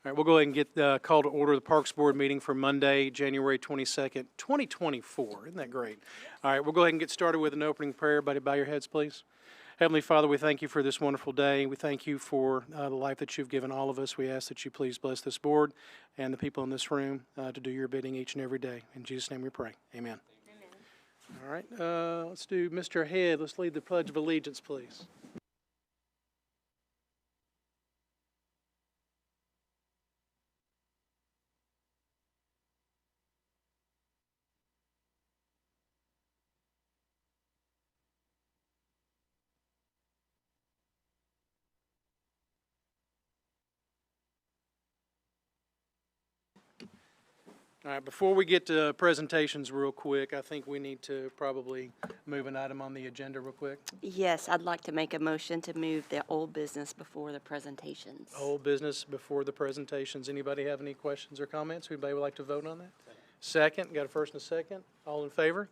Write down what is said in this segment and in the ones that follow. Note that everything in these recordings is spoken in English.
All right, we'll go ahead and get the call to order the Parks Board meeting for Monday, January 22nd, 2024. Isn't that great? All right, we'll go ahead and get started with an opening prayer. Everybody bow your heads, please. Heavenly Father, we thank you for this wonderful day. We thank you for the life that you've given all of us. We ask that you please bless this board and the people in this room to do your bidding each and every day. In Jesus' name we pray. Amen. Amen. All right, let's do Mr. Head. Let's lead the Pledge of Allegiance, please. All right, before we get to presentations real quick, I think we need to probably move an item on the agenda real quick. Yes, I'd like to make a motion to move the old business before the presentations. Old business before the presentations. Anybody have any questions or comments? Anybody would like to vote on that? Second, got a first and a second. All in favor?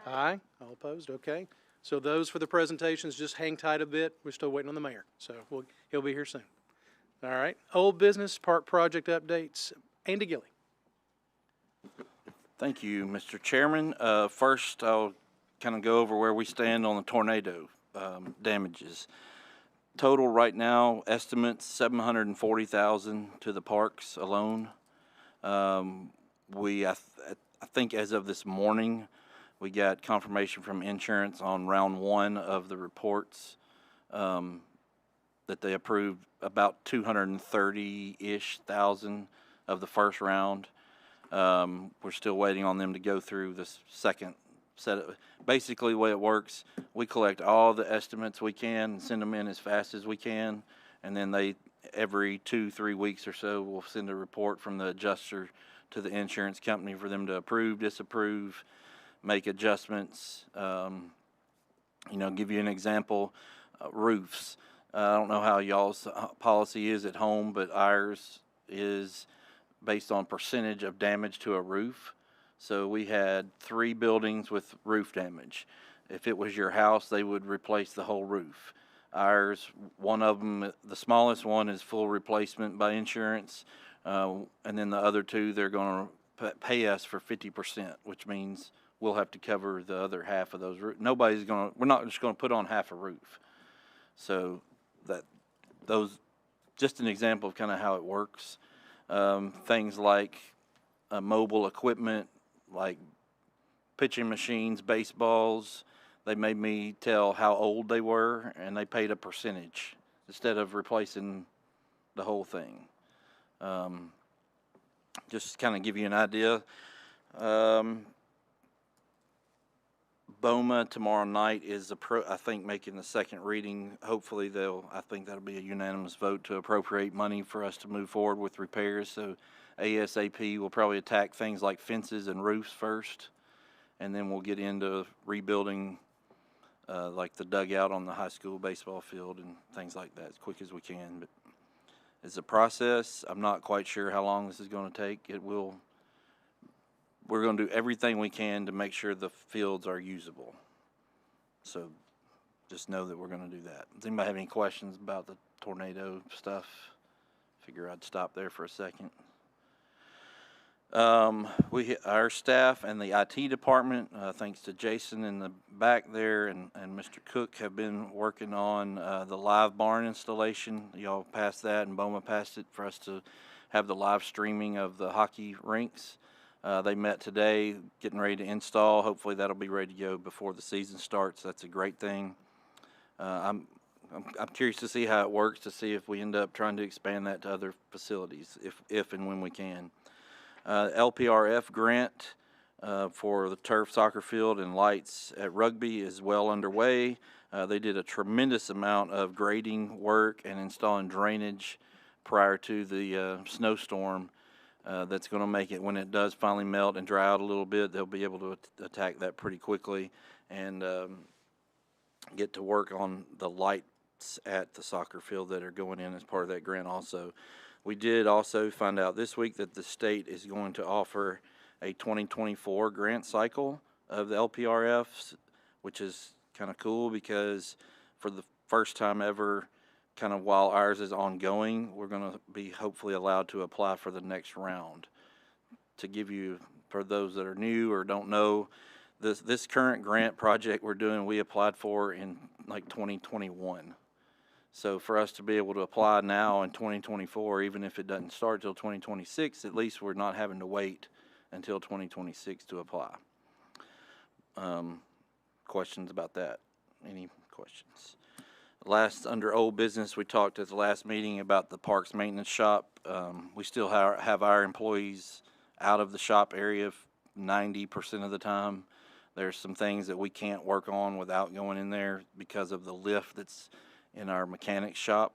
Aye. All opposed? Okay. So those for the presentations, just hang tight a bit. We're still waiting on the mayor, so he'll be here soon. All right. Old business, park project updates. Andy Gilly. Thank you, Mr. Chairman. First, I'll kind of go over where we stand on the tornado damages. Total right now, estimates $740,000 to the parks alone. I think as of this morning, we got confirmation from insurance on round one of the reports that they approved about 230-ish thousand of the first round. We're still waiting on them to go through this second set of, basically the way it works, we collect all the estimates we can and send them in as fast as we can, and then they, every 2-3 weeks or so, will send a report from the adjuster to the insurance company for them to approve, disapprove, make adjustments. Give you an example, roofs. I don't know how y'all's policy is at home, but ours is based on percentage of damage to a roof. So we had 3 buildings with roof damage. If it was your house, they would replace the whole roof. Ours, one of them, the smallest one, is full replacement by insurance, and then the other 2, they're going to pay us for 50%, which means we'll have to cover the other half of those roofs. We're not just going to put on half a roof. So those, just an example of kind of how it works. Things like mobile equipment, like pitching machines, baseballs, they made me tell how old they were, and they paid a percentage instead of replacing the whole thing. Just kind of give you an idea. BOMA tomorrow night is, I think, making the second reading. Hopefully I think that'll be a unanimous vote to appropriate money for us to move forward with repairs. So ASAP will probably attack things like fences and roofs first, and then we'll get into rebuilding like the dugout on the high school baseball field and things like that as quick as we can. But it's a process. I'm not quite sure how long this is going to take. We're going to do everything we can to make sure the fields are usable. So just know that we're going to do that. Does anybody have any questions about the tornado stuff? Figure I'd stop there for a second. Our staff and the IT department, thanks to Jason in the back there and Mr. Cook, have been working on the live barn installation. Y'all passed that, and BOMA passed it for us to have the live streaming of the hockey rinks. They met today, getting ready to install. Hopefully that'll be ready to go before the season starts. That's a great thing. I'm curious to see how it works, to see if we end up trying to expand that to other facilities, if and when we can. LPRF grant for the turf soccer field and lights at rugby is well underway. They did a tremendous amount of grading work and installing drainage prior to the snowstorm. That's going to make it, when it does finally melt and dry out a little bit, they'll be able to attack that pretty quickly and get to work on the lights at the soccer field that are going in as part of that grant also. We did also find out this week that the state is going to offer a 2024 grant cycle of the LPRFs, which is kind of cool because for the first time ever, kind of while ours is ongoing, we're going to be hopefully allowed to apply for the next round. To give you, for those that are new or don't know, this current grant project we're doing, we applied for in like 2021. So for us to be able to apply now in 2024, even if it doesn't start till 2026, at least we're not having to wait until 2026 to apply. Questions about that? Any questions? Last, under old business, we talked at the last meeting about the parks maintenance shop. We still have our employees out of the shop area 90% of the time. There's some things that we can't work on without going in there because of the lift that's in our mechanic shop.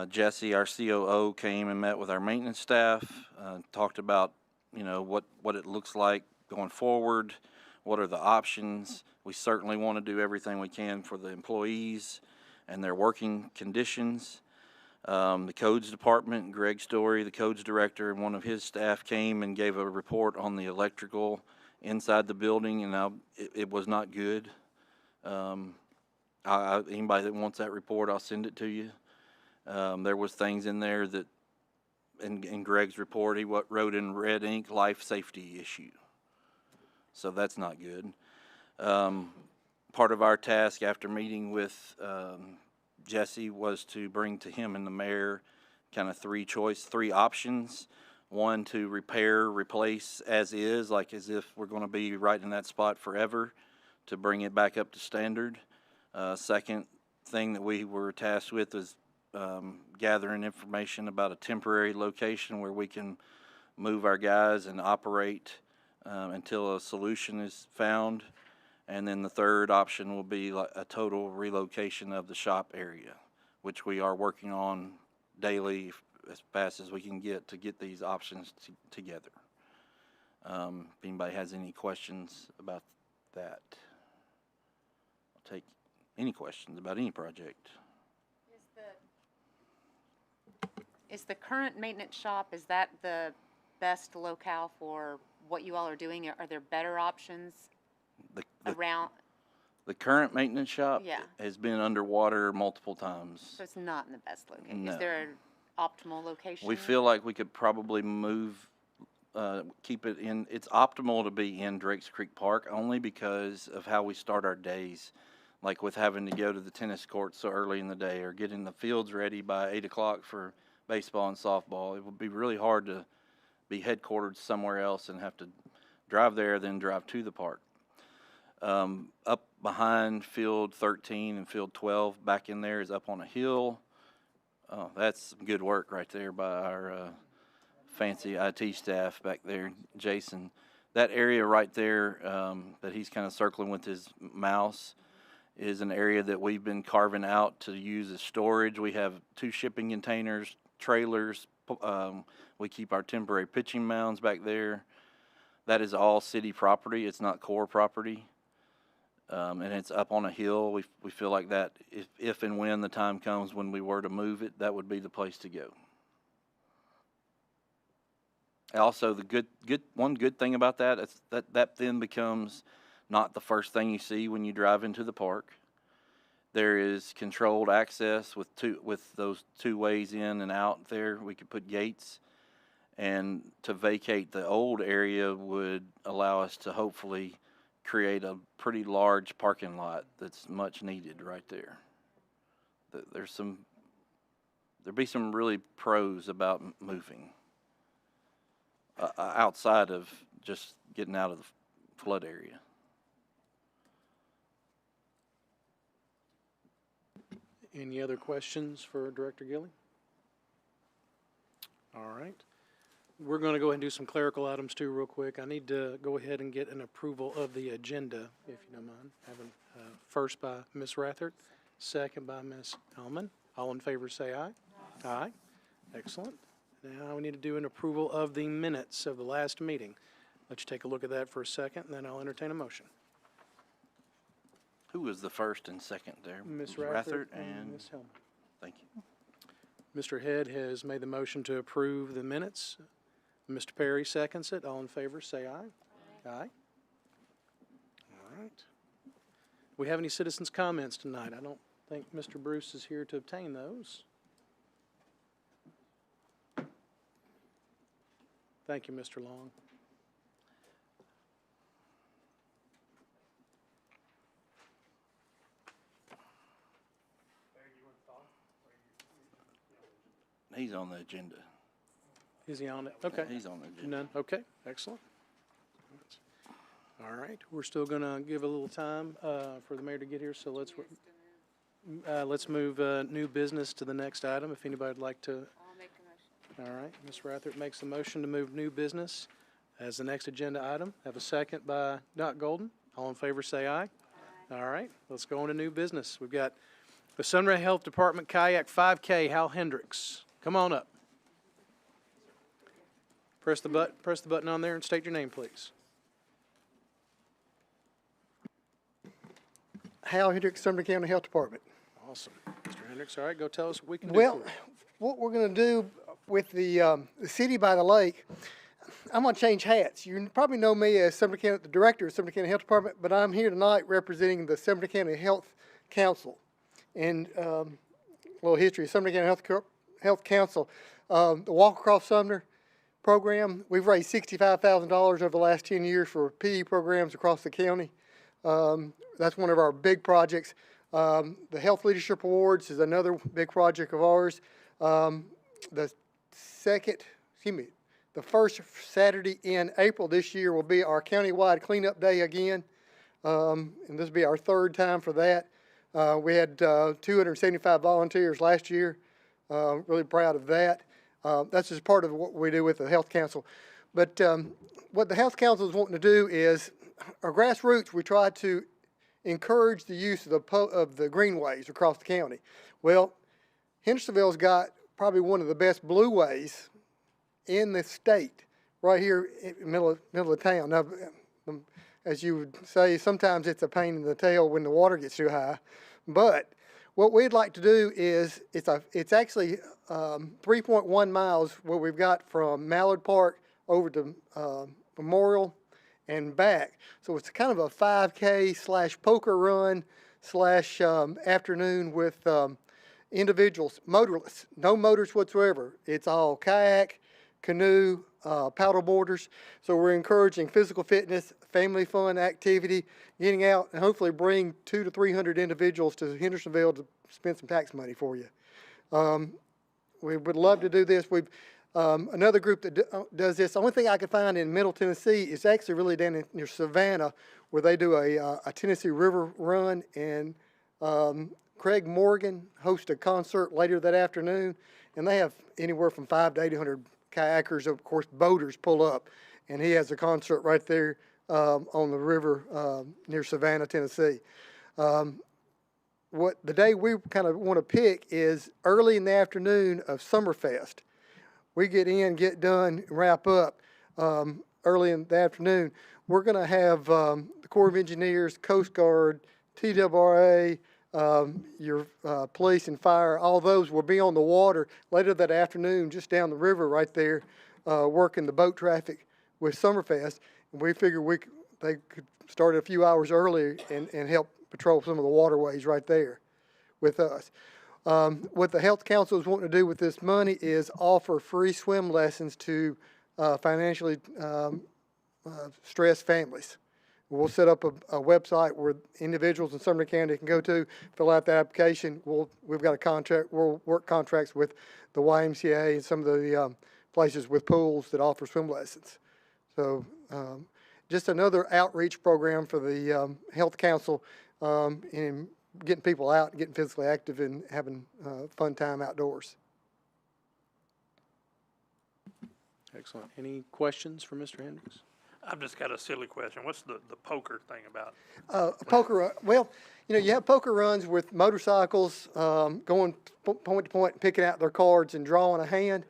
Jesse, our COO, came and met with our maintenance staff, talked about, what it looks like going forward, what are the options. We certainly want to do everything we can for the employees and their working conditions. The codes department, Greg Story, the codes director, and one of his staff came and gave a report on the electrical inside the building, and it was not good. Anybody that wants that report, I'll send it to you. There was things in there that, in Greg's report, he wrote in red ink, life safety issue. So that's not good. Part of our task after meeting with Jesse was to bring to him and the mayor kind of three options. One, to repair, replace as is, like as if we're going to be right in that spot forever, to bring it back up to standard. Second thing that we were tasked with is gathering information about a temporary location where we can move our guys and operate until a solution is found. And then the third option will be like a total relocation of the shop area, which we are working on daily as fast as we can get to get these options together. If anybody has any questions about that, I'll take any questions about any project. Is the current maintenance shop, is that the best locale for what you all are doing? Are there better options around? The current maintenance shop Yeah. has been underwater multiple times. So it's not in the best location. No. Is there an optimal location? We feel like we could probably move, keep it in. It's optimal to be in Drakes Creek Park only because of how we start our days, like with having to go to the tennis courts so early in the day or getting the fields ready by 8 o'clock for baseball and softball. It would be really hard to be headquartered somewhere else and have to drive there, then drive to the park. Up behind field 13 and field 12, back in there is up on a hill. Oh, that's some good work right there by our fancy IT staff back there, Jason. That area right there that he's kind of circling with his mouse is an area that we've been carving out to use as storage. We have 2 shipping containers, trailers. We keep our temporary pitching mounds back there. That is all city property. It's not core property. And it's up on a hill. We feel like that if and when the time comes when we were to move it, that would be the place to go. Also, the one good thing about that is that then becomes not the first thing you see when you drive into the park. There is controlled access with those 2 ways in and out there. We could put gates, and to vacate the old area would allow us to hopefully create a pretty large parking lot that's much needed right there. There'd be some really pros about moving outside of just getting out of the flood area. Any other questions for Director Gilly? All right. We're going to go ahead and do some clerical items too real quick. I need to go ahead and get an approval of the agenda, if you don't mind. Having first by Ms. Rathert, second by Ms. Hellman. All in favor say aye. Aye. Excellent. Now we need to do an approval of the minutes of the last meeting. Let you take a look at that for a second, and then I'll entertain a motion. Who was the first and second there? Ms. Rathert and Ms. Hellman. Thank you. Mr. Head has made the motion to approve the minutes. Mr. Perry seconds it. All in favor, say aye. Aye. All right. We have any citizens' comments tonight? I don't I think Mr. Bruce is here to obtain those. Thank you, Mr. Long. He's on the agenda. Is he on it? Okay. He's on the agenda. None? Okay, excellent. All right, we're still going to give a little time for the mayor to get here, so let's move new business to the next item, if anybody would like to. I'll make the motion. All right, Ms. Rathert makes the motion to move new business as the next agenda item. Have a second by Doc Golden. All in favor say aye. All right, let's go on to new business. We've got the Sunray Health Department Kayak 5K, Hal Hendricks. Come on up. Press the button on there and state your name, please. Hal Hendricks, Sumner County Health Department. Awesome. Mr. Hendricks, all right, go tell us what we can do Well, for you. what we're going to do with the city by the lake, I'm going to change hats. You probably know me as Sumner County, the director of Sumner County Health Department, but I'm here tonight representing the Sumner County Health Council. And a little history of Sumner County Health Council. The Walk Across Sumner program, we've raised $65,000 over the last 10 years for PE programs across the county. That's one of our big projects. The Health Leadership Awards is another big project of ours. The first Saturday in April this year will be our countywide cleanup day again. And this will be our third time for that. We had 275 volunteers last year. Really proud of that. That's just part of what we do with the Health Council. But what the Health Council is wanting to do is, our grassroots, we try to encourage the use of the greenways across the county. Well, Hendersonville's got probably one of the best blueways in the state, right here in the middle of town. Now, as you would say, sometimes it's a pain in the tail when the water gets too high. But what we'd like to do is, it's actually 3.1 miles what we've got from Mallard Park over to Memorial and back. So it's kind of a 5K / poker run / afternoon with individuals, motorless, no motors whatsoever. It's all kayak, canoe, paddle boarders. So we're encouraging physical fitness, family fun activity, getting out and hopefully bring 200 to 300 individuals to Hendersonville to spend some tax money for you. We would love to do this. We've another group that does this. The only thing I could find in Middle Tennessee is actually really down near Savannah, where they do a Tennessee River run, and Craig Morgan hosts a concert later that afternoon, and they have anywhere from 500 to 800 kayakers, of course, boaters pull up, and he has a concert right there on the river near Savannah, Tennessee. What the day we kind of want to pick is early in the afternoon of Summerfest. We get in, get done, wrap up early in the afternoon. We're going to have the Corps of Engineers, Coast Guard, TWRA, your police and fire, all those will be on the water later that afternoon, just down the river right there, working the boat traffic with Summerfest. And we figure they could start a few hours earlier and help patrol some of the waterways right there with us. What the Health Council is wanting to do with this money is offer free swim lessons to financially stressed families. We'll set up a website where individuals in Sumner County can go to, fill out the application. We've got a contract. We'll work contracts with the YMCA and some of the places with pools that offer swim lessons. So just another outreach program for the Health Council in getting people out, getting physically active, and having fun time outdoors. Excellent. Any questions for Mr. Hendricks? I've just got a silly question. What's the poker thing about? Poker run. Well, you have poker runs with motorcycles going point to point, picking out their cards and drawing a hand.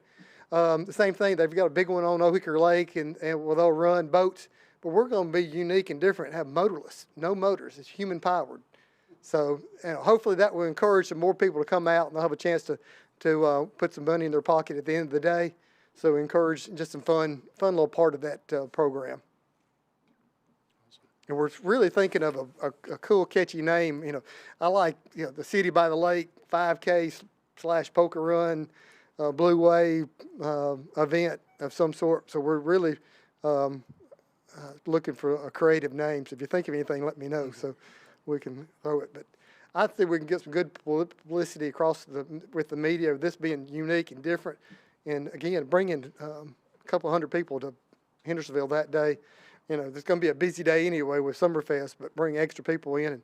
The same thing, they've got a big one on Ohicker Lake, and they'll run boats. But we're going to be unique and different, have motorless, no motors. It's human powered. So hopefully that will encourage some more people to come out, and they'll have a chance to put some money in their pocket at the end of the day. So encourage just some fun little part of that program. And we're really thinking of a cool, catchy name. You know, I like, you know, the City by the Lake 5K / poker run, Blue Wave event of some sort. So we're really looking for a creative name. So if you think of anything, let me know so we can throw it. But I think we can get some good publicity across with the media, this being unique and different. And again, bringing a couple hundred people to Hendersonville that day. You know, there's going to be a busy day anyway with Summerfest, but bring extra people in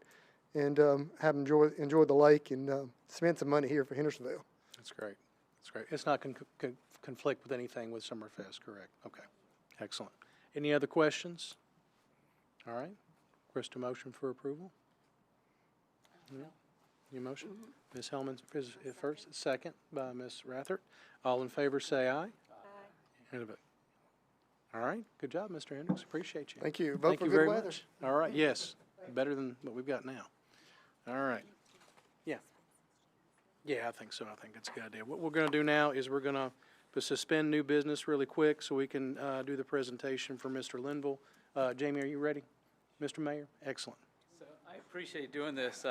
and have them enjoy the lake and spend some money here for Hendersonville. That's great. That's great. It's not conflict with anything with Summerfest, correct? Okay, excellent. Any other questions? All right, request a motion for approval. No? Your motion? Ms. Hellman is first, second by Ms. Rathert. All in favor say aye. Aye. All right, good job, Mr. Hendricks. Appreciate you. Thank you. Vote Thank for you good very weather. much. All right, yes, better than what we've got now. All right. Yeah. Yeah, I think so. I think that's a good idea. What we're going to do now is we're going to suspend new business really quick so we can do the presentation for Mr. Linville. Jamie, are you ready? Mr. Mayor? Excellent. So I appreciate doing this.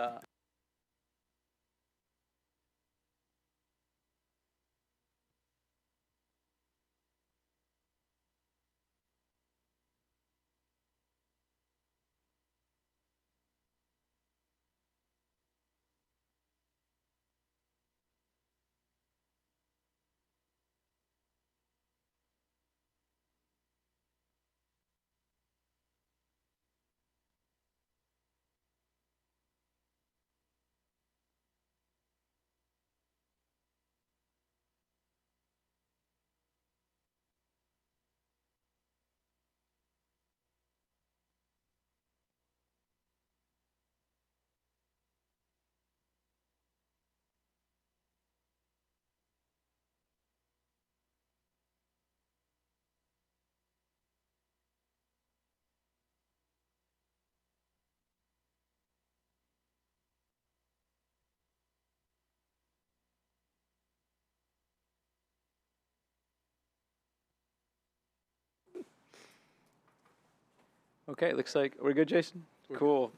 Okay, looks like we're good, Jason? Cool.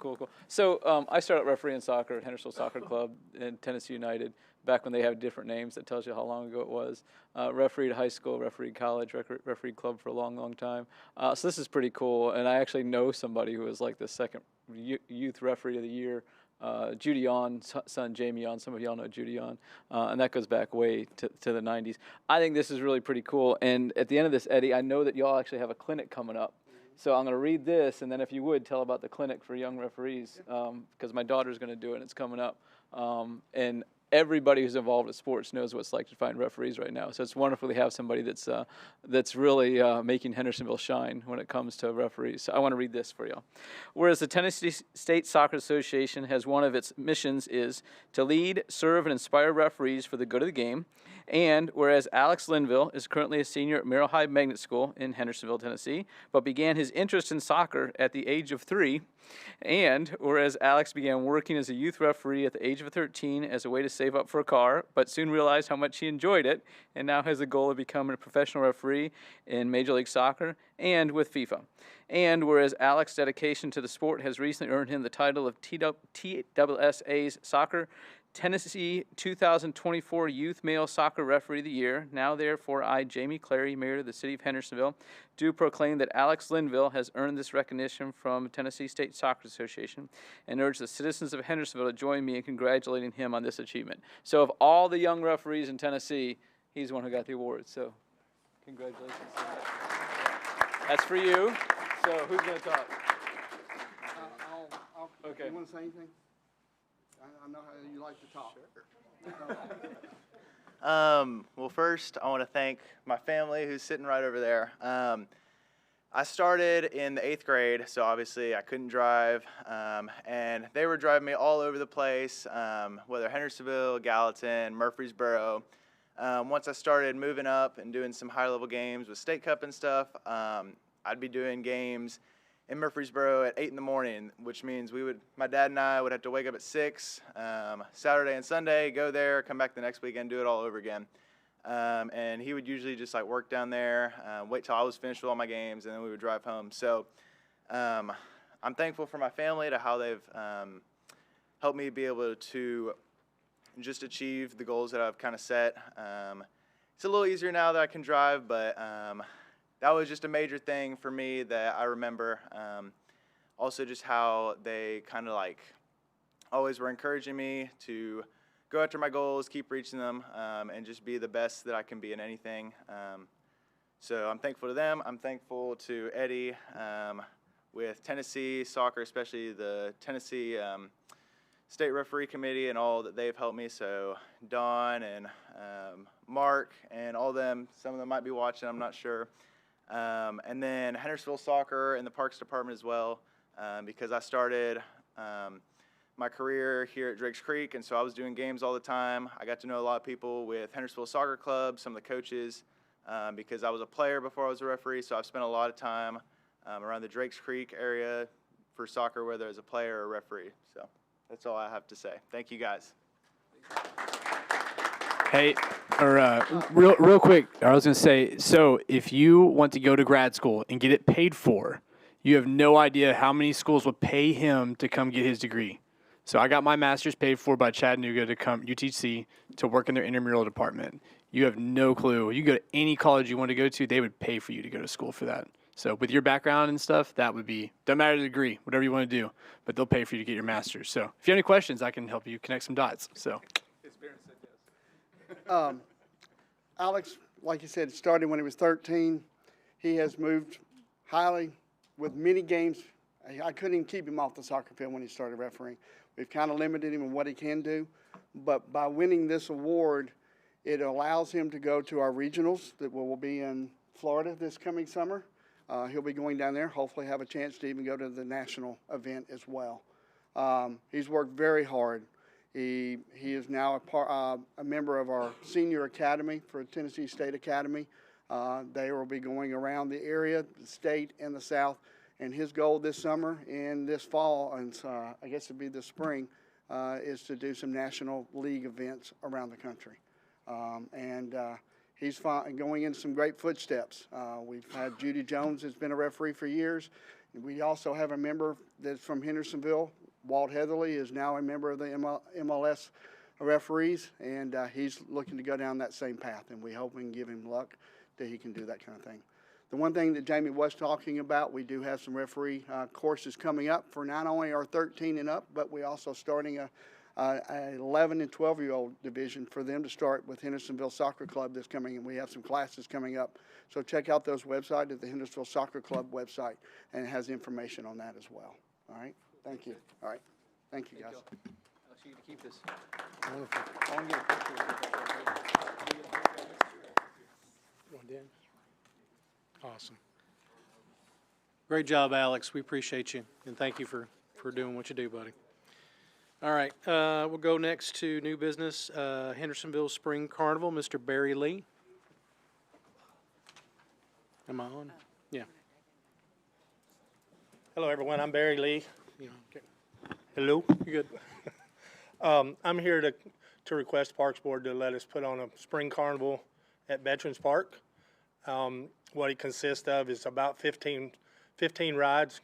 So I started refereeing soccer at Hendersonville Soccer Club in Tennessee United back when they had different names. That tells you how long ago it was. Refereed high school, refereed college, refereed club for a long, long time. So this is pretty cool. And I actually know somebody who was like the second youth referee of the year. Judy Yon's son, Jamie Yon. Some of y'all know Judy Yon. And that goes back way to the 90s. I think this is really pretty cool. And at the end of this, Eddie, I know that y'all actually have a clinic coming up. So I'm going to read this, and then if you would, tell about the clinic for young referees, because my daughter's going to do it, and it's coming up. And everybody who's involved with sports knows what it's like to find referees right now. So it's wonderful to have somebody that's really making Hendersonville shine when it comes to referees. So I want to read this for you. Whereas the Tennessee State Soccer Association has one of its missions is to lead, serve, and inspire referees for the good of the game. And whereas Alex Linville is currently a senior at Merrill High Magnet School in Hendersonville, Tennessee, but began his interest in soccer at the age of 3, and whereas Alex began working as a youth referee at the age of 13 as a way to save up for a car, but soon realized how much he enjoyed it, and now has the goal of becoming a professional referee in Major League Soccer and with FIFA. And whereas Alex's dedication to the sport has recently earned him the title of TSSA's Soccer Tennessee 2024 Youth Male Soccer Referee of the Year. Now, therefore, I, Jamie Clary, Mayor of the City of Hendersonville, do proclaim that Alex Linville has earned this recognition from Tennessee State Soccer Association and urge the citizens of Hendersonville to join me in congratulating him on this achievement. So of all the young referees in Tennessee, he's the one who got the award. So congratulations. That's for you. So who's going to talk? Okay. You want to say anything? I know how you like to talk. Well, first, I want to thank my family who's sitting right over there. I started in the 8th grade, so obviously I couldn't drive, and they were driving me all over the place, whether Hendersonville, Gallatin, Murfreesboro. Once I started moving up and doing some high-level games with State Cup and stuff, I'd be doing games in Murfreesboro at 8 in the morning, which means my dad and I would have to wake up at 6, Saturday and Sunday, go there, come back the next weekend, do it all over again. And he would usually just like work down there, wait till I was finished with all my games, and then we would drive home. So I I'm thankful for my family to how they've helped me be able to just achieve the goals that I've kind of set. It's a little easier now that I can drive, but that was just a major thing for me that I remember. Also just how they kind of like always were encouraging me to go after my goals, keep reaching them, and just be the best that I can be in anything. So I'm thankful to them. I'm thankful to Eddie with Tennessee soccer, especially the Tennessee State Referee Committee and all that they've helped me. So Don and Mark and all them, some of them might be watching, I'm not sure. And then Hendersonville Soccer and the Parks Department as well, because I started my career here at Drakes Creek, and so I was doing games all the time. I got to know a lot of people with Hendersonville Soccer Club, some of the coaches, because I was a player before I was a referee, so I've spent a lot of time around the Drakes Creek area for soccer, whether as a player or a referee. So that's all I have to say. Thank you, guys. Hey, real quick, I was going to say, so if you want to go to grad school and get it paid for, you have no idea how many schools would pay him to come get his degree. So I got my master's paid for by Chattanooga to come, UTC, to work in their intramural department. You have no clue. You go to any college you want to go to, they would pay for you to go to school for that. So with your background and stuff, that would be, doesn't matter the degree, whatever you want to do, but they'll pay for you to get your master's. So if you have any questions, I can help you connect some dots. So. Alex, like you said, started when he was 13. He has moved highly with many games. I couldn't even keep him off the soccer field when he started refereeing. We've kind of limited him in what he can do. But by winning this award, it allows him to go to our regionals that will be in Florida this coming summer. He'll be going down there, hopefully have a chance to even go to the national event as well. He's worked very hard. He is now a member of our senior academy for Tennessee State Academy. They will be going around the area, the state, and the South. And his goal this summer and this fall, and I guess it'd be this spring, is to do some National League events around the country. He's going into some great footsteps. We've had Judy Jones, has been a referee for years. We also have a member that's from Hendersonville. Walt Heatherly is now a member of the MLS referees, and he's looking to go down that same path, and we hope we can give him luck that he can do that kind of thing. The one thing that Jamie was talking about, we do have some referee courses coming up for not only our 13 and up, but we also starting a 11 and 12-year-old division for them to start with Hendersonville Soccer Club this coming, and we have some classes coming up. So check out those websites at the Hendersonville Soccer Club website, and it has information on that as well. All right? Thank you. All right. Thank you, guys. Alex, you get to keep this. Wonderful. I want to get a picture of it. One did. Awesome. Great job, Alex. We appreciate you, and thank you for doing what you do, buddy. All right, we'll go next to new business, Hendersonville Spring Carnival, Mr. Barry Lee. Am I on? Yeah. Hello, everyone. I'm Barry Lee. You know, okay. Hello. You good? I'm here to request Parks Board to let us put on a spring carnival at Veterans Park. What it consists of is about 15 rides,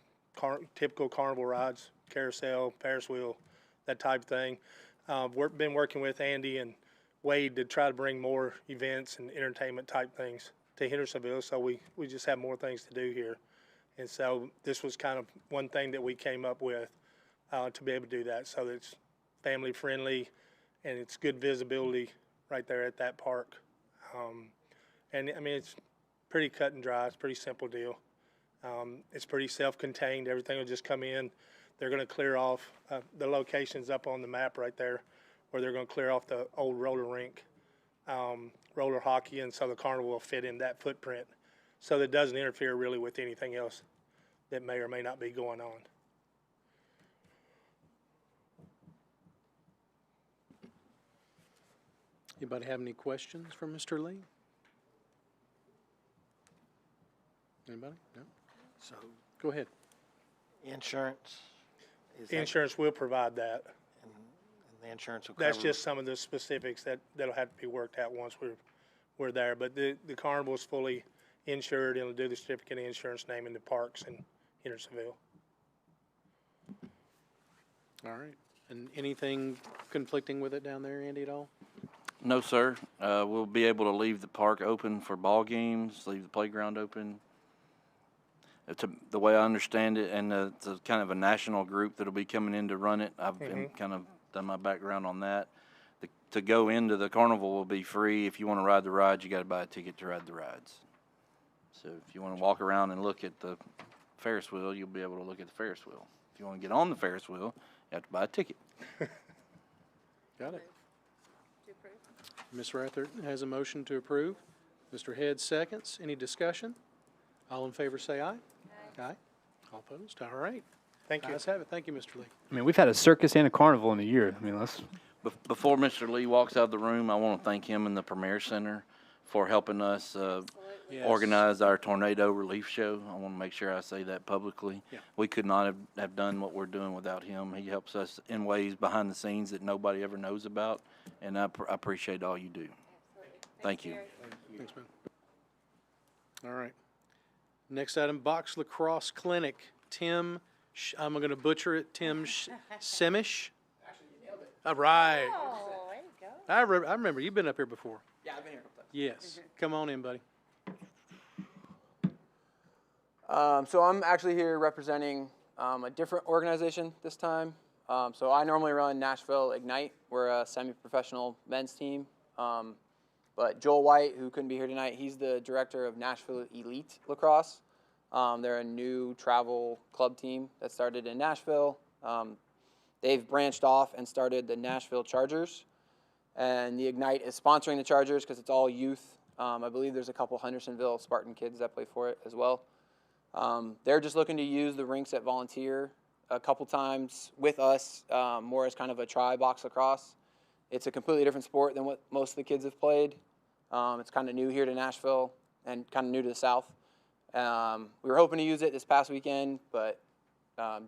typical carnival rides, carousel, Ferris wheel, that type of thing. We've been working with Andy and Wade to try to bring more events and entertainment type things to Hendersonville, so we just have more things to do here. And so this was kind of one thing that we came up with to be able to do that, so that it's family friendly and it's good visibility right there at that park. And I mean, it's pretty cut and dry. It's a pretty simple deal. It's pretty self-contained. Everything will just come in. They're going to clear off the locations up on the map right there, where they're going to clear off the old roller rink, roller hockey, and so the carnival will fit in that footprint, so that it doesn't interfere really with anything else that may or may not be going on. Anybody have any questions for Mr. Lee? Anybody? No? So Go ahead. insurance? Insurance will provide that. And the insurance will cover? That's just some of the specifics that'll have to be worked out once we're there. But the carnival is fully insured, and it'll do the certificate of insurance naming the parks in Hendersonville. All right. And anything conflicting with it down there, Andy, at all? No, sir. We'll be able to leave the park open for ball games, leave the playground open. The way I understand it, and it's a kind of a national group that'll be coming in to run it. I've been kind of done my background on that. To go into the carnival will be free. If you want to ride the rides, you got to buy a ticket to ride the rides. So if you want to walk around and look at the Ferris wheel, you'll be able to look at the Ferris wheel. If you want to get on the Ferris wheel, you have to buy a ticket. Got it. Ms. Rathert has a motion to approve. Mr. Head seconds. Any discussion? All in favor say aye. Aye. All opposed? All right. Thank you. Ayes have it. Thank you, Mr. Lee. I mean, we've had a circus and a carnival in a year. I mean, let's. Before Mr. Lee walks out of the room, I want to thank him and the Premier Center for helping us Yes. organize our tornado relief show. I want to make sure I say that publicly. Yeah. We could not have done what we're doing without him. He helps us in ways behind the scenes that nobody ever knows about, and I appreciate all you do. Thank you. Thanks, man. All right. Next item, box lacrosse clinic. Tim, I'm going to butcher it, Tim Semish. All right. Oh, there you go. I remember, you've been up here before. Yeah, I've been here a couple Yes. Come on in, buddy. So I'm actually here representing a different organization this time. So I normally run Nashville Ignite. We're a semi-professional men's team. But Joel White, who couldn't be here tonight, he's the director of Nashville Elite Lacrosse. They're a new travel club team that started in Nashville. They've branched off and started the Nashville Chargers. And the Ignite is sponsoring the Chargers because it's all youth. I believe there's a couple Hendersonville Spartan kids that play for it as well. They're just looking to use the rinks at Volunteer a couple times with us, more as kind of a try box lacrosse. It's a completely different sport than what most of the kids have played. It's kind of new here to Nashville and kind of new to the South. We were hoping to use it this past weekend, but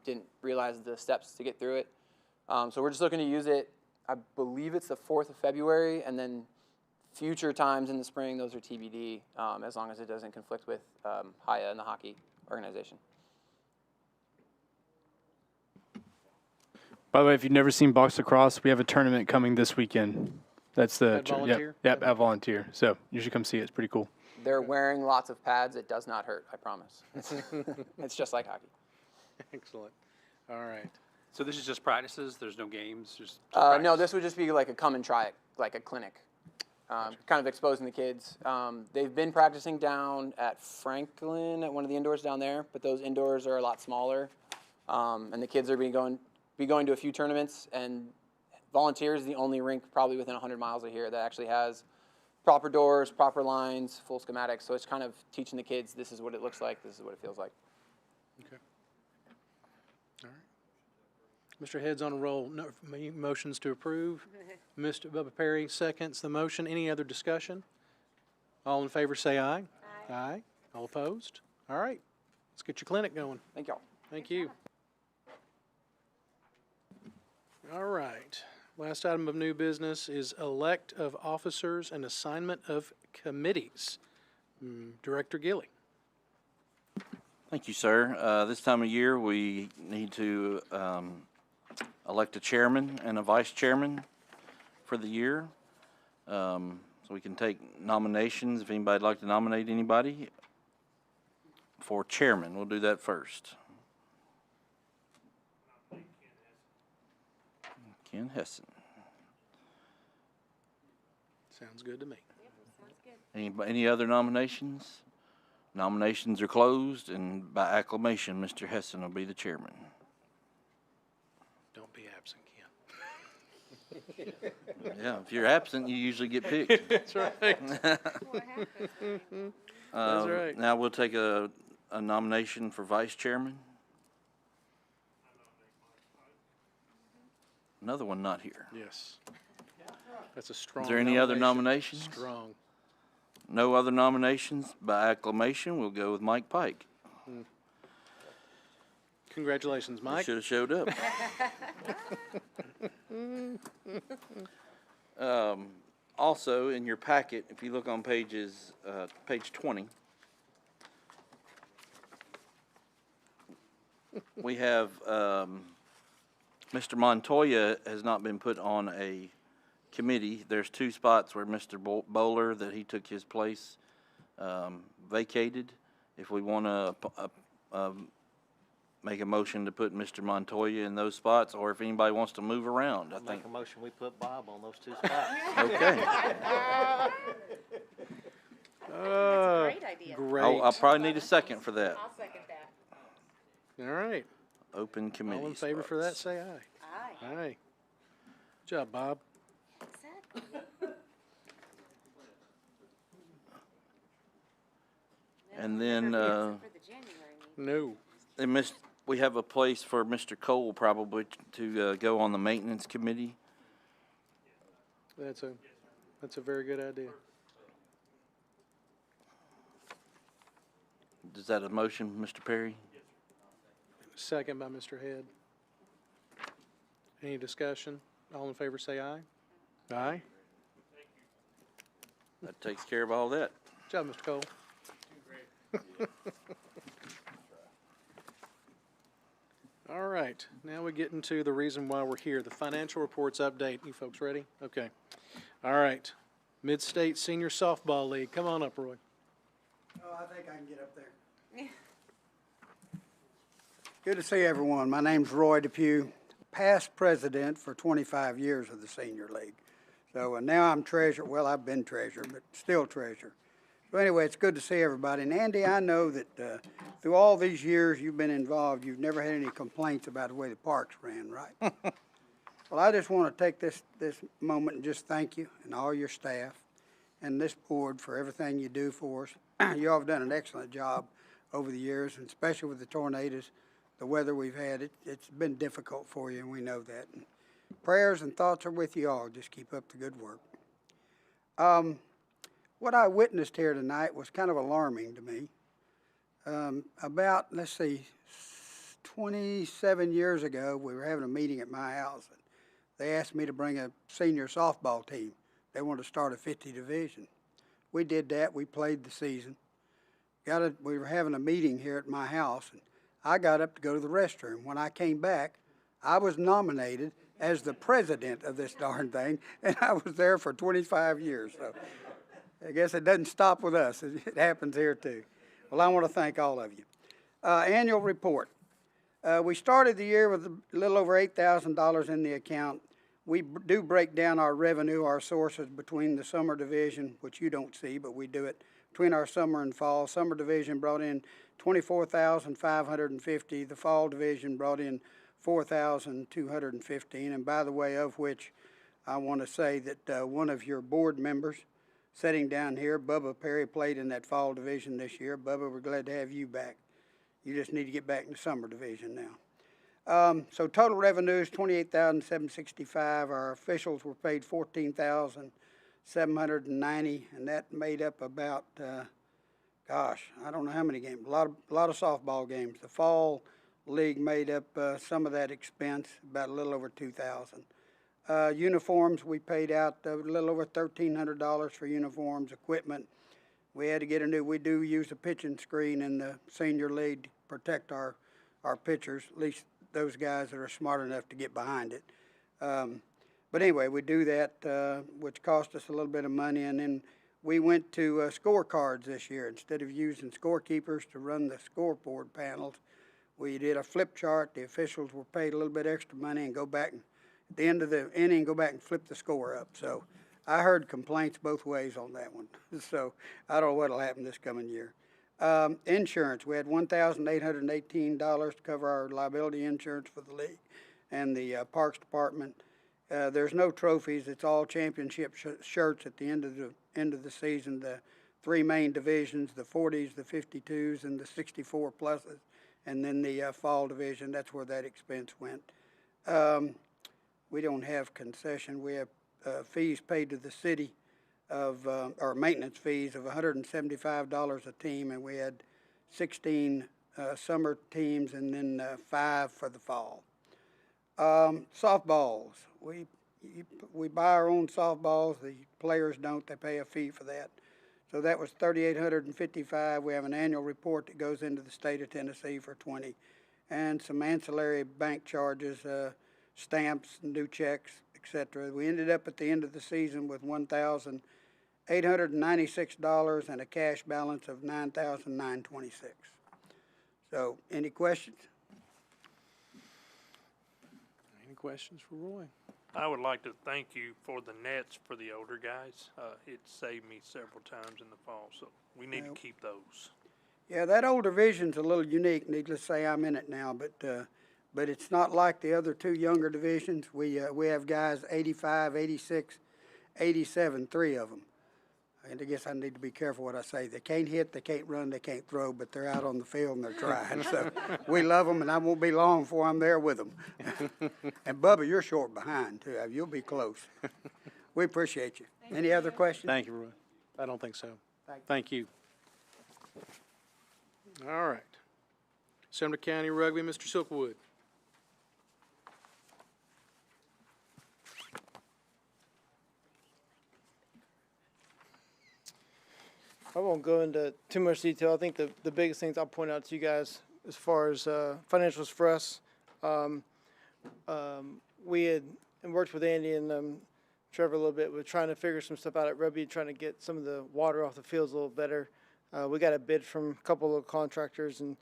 didn't realize the steps to get through it. So we're just looking to use it. I believe it's the 4th of February, and then future times in the spring, those are TBD, as long as it doesn't conflict with HIA and the hockey organization. By the way, if you've never seen box lacrosse, we have a tournament coming this weekend. That's the At Volunteer? Yep, at Volunteer. So you should come see it. It's pretty cool. They're wearing lots of pads. It does not hurt, I promise. It's just like hockey. Excellent. All right. So this is just practices? There's no games? Just No, practice? this would just be like a come and try it, like a clinic, kind of exposing the kids. They've been practicing down at Franklin at one of the indoors down there, but those indoors are a lot smaller, and the kids are be going to a few tournaments. And Volunteer is the only rink probably within 100 miles of here that actually has proper doors, proper lines, full schematics. So it's kind of teaching the kids this is what it looks like, this is what it feels like. Okay. All right. Mr. Head's on a roll. No, motions to approve. Mr. Bubba Perry seconds the motion. Any other discussion? All in favor say aye. Aye. Aye. All opposed? All right. Let's get your clinic going. Thank y'all. Thank you. All right. Last item of new business is elect of officers and assignment of committees. Director Gilly. Thank you, sir. This time of year, we need to elect a chairman and a vice chairman for the year. So we can take nominations if anybody'd like to nominate anybody for chairman. We'll do that first. Ken Hessen. Sounds good to me. Any other nominations? Nominations are closed, and by acclamation, Mr. Hessen will be the chairman. Don't be absent, Ken. Yeah, if you're absent, you usually get picked. That's right. That's right. Now we'll take a nomination for vice chairman. Another one not here. Yes. That's a strong Is there any other nomination. nominations? Strong. No other nominations. By acclamation, we'll go with Mike Pike. Congratulations, He Mike. should have showed up. Also, in your packet, if you look on page 20, we have Mr. Montoya has not been put on a committee. There's 2 spots where Mr. Bowler, that he took his place, vacated. If we want to make a motion to put Mr. Montoya in those spots, or if anybody wants to move around, I think. Make a motion, we put Bob on those 2 spots. Okay. Great idea. Great. I'll probably need a second for that. I'll second that. All right. Open committee. All in favor for that, spots. say aye. Aye. Aye. Good job, Bob. Exactly. And then, For the January meeting. No. and we have a place for Mr. Cole probably to go on the maintenance committee. That's a very good idea. Is that a motion, Mr. Perry? Second by Mr. Head. Any discussion? All in favor say aye. Aye. That takes care of all that. Good job, Mr. Cole. All right, now we get into the reason why we're here, the financial reports update. You folks ready? Okay. All right. Mid-State Senior Softball League. Come on up, Roy. Oh, I think I can get up there. Good to see everyone. My name's Roy Depew, past president for 25 years of the Senior League. So now I'm treasurer. Well, I've been treasurer, but still treasurer. So anyway, it's good to see everybody. And Andy, I know that through all these years you've been involved, you've never had any complaints about the way the parks ran, right? Well, I just want to take this moment and just thank you and all your staff and this board for everything you do for us. You all have done an excellent job over the years, and especially with the tornadoes, the weather we've had. It's been difficult for you, and we know that. And prayers and thoughts are with you all. Just keep up the good work. What I witnessed here tonight was kind of alarming to me. About, let's see, 27 years ago, we were having a meeting at my house. And they asked me to bring a senior softball team. They wanted to start a 50 division. We did that. We played the season. We were having a meeting here at my house, and I got up to go to the restroom. When I came back, I was nominated as the president of this darn thing, and I was there for 25 years. So I guess it doesn't stop with us. It happens here too. Well, I want to thank all of you. Annual report. We started the year with a little over $8,000 in the account. We do break down our revenue, our sources between the summer division, which you don't see, but we do it between our summer and fall. Summer division brought in $24,550. The fall division brought in $4,215. And by the way, of which I want to say that one of your board members sitting down here, Bubba Perry, played in that fall division this year. Bubba, we're glad to have you back. You just need to get back in the summer division now. So total revenue is $28,765. Our officials were paid $14,790, and that made up about, I don't know how many games. A lot of softball games. The fall league made up some of that expense, about a little over $2,000. Uniforms, we paid out a little over $1,300 for uniforms, equipment. We had to get we do use a pitching screen in the senior league to protect our pitchers, at least those guys that are smart enough to get behind it. But anyway, we do that, which cost us a little bit of money, and then we went to scorecards this year. Instead of using scorekeepers to run the scoreboard panels, we did a flip chart. The officials were paid a little bit extra money and go back and at the end of the inning, go back and flip the score up. So I heard complaints both ways on that one. So I don't know what will happen this coming year. Insurance, we had $1,818 to cover our liability insurance for the league and the Parks Department. There's no trophies. It's all championship shirts at the end of the season. The three main divisions, the 40s, the 52s, and the 64 pluses, and then the fall division. That's where that expense went. We don't have concession. We have fees paid to the city of, or maintenance fees of $175 a team, and we had 16 summer teams and then 5 for the fall. Softballs. We buy our own softballs. The players don't. They pay a fee for that. So that was $3,855. We have an annual report that goes into the state of Tennessee for $20, and some ancillary bank charges, stamps, new checks, etc. We ended up at the end of the season with $1,896 and a cash balance of $9,926. So, any questions? Any questions for Roy? I would like to thank you for the nets for the older guys. It saved me several times in the fall, so we need to keep those. Yeah, that old division's a little unique. Needless to say, I'm in it now, but it's not like the other two younger divisions. We have guys 85, 86, 87, three of them. And I guess I need to be careful what I say. They can't hit, they can't run, they can't throw, but they're out on the field and they're trying. So we love them, and I won't be long before I'm there with them. And Bubba, you're short behind too. You'll be close. We appreciate you. Any other questions? Thank you, Roy. I don't think so. Thank you. All right. Sumner County Rugby, Mr. Silkwood. I won't go into too much detail. I think the biggest things I'll point out to you guys as far as financials for us, we had worked with Andy and Trevor a little bit with trying to figure some stuff out at rugby, trying to get some of the water off the fields a little better. We got a bid from a couple of contractors, and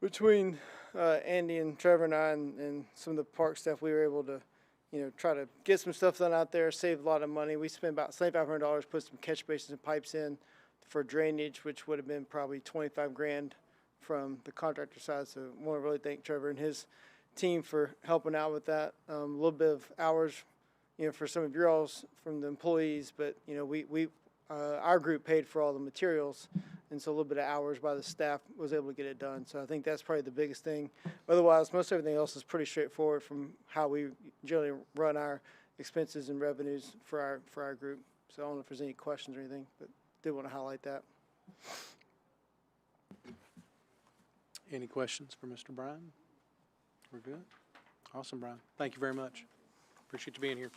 between Andy and Trevor and I and some of the park stuff, we were able to, try to get some stuff done out there, save a lot of money. We spent about $7,500, put some catch basins and pipes in for drainage, which would have been probably $25,000 from the contractor side. So I want to really thank Trevor and his team for helping out with that. A little bit of hours, for some of your alls from the employees, but our group paid for all the materials, and so a little bit of hours by the staff was able to get it done. So I think that's probably the biggest thing. Otherwise, most everything else is pretty straightforward from how we generally run our expenses and revenues for our group. So I don't know if there's any questions or anything, but did want to highlight that. Any questions for Mr. Bryan? We're good? Awesome, Brian. Thank you very much. Appreciate you being here.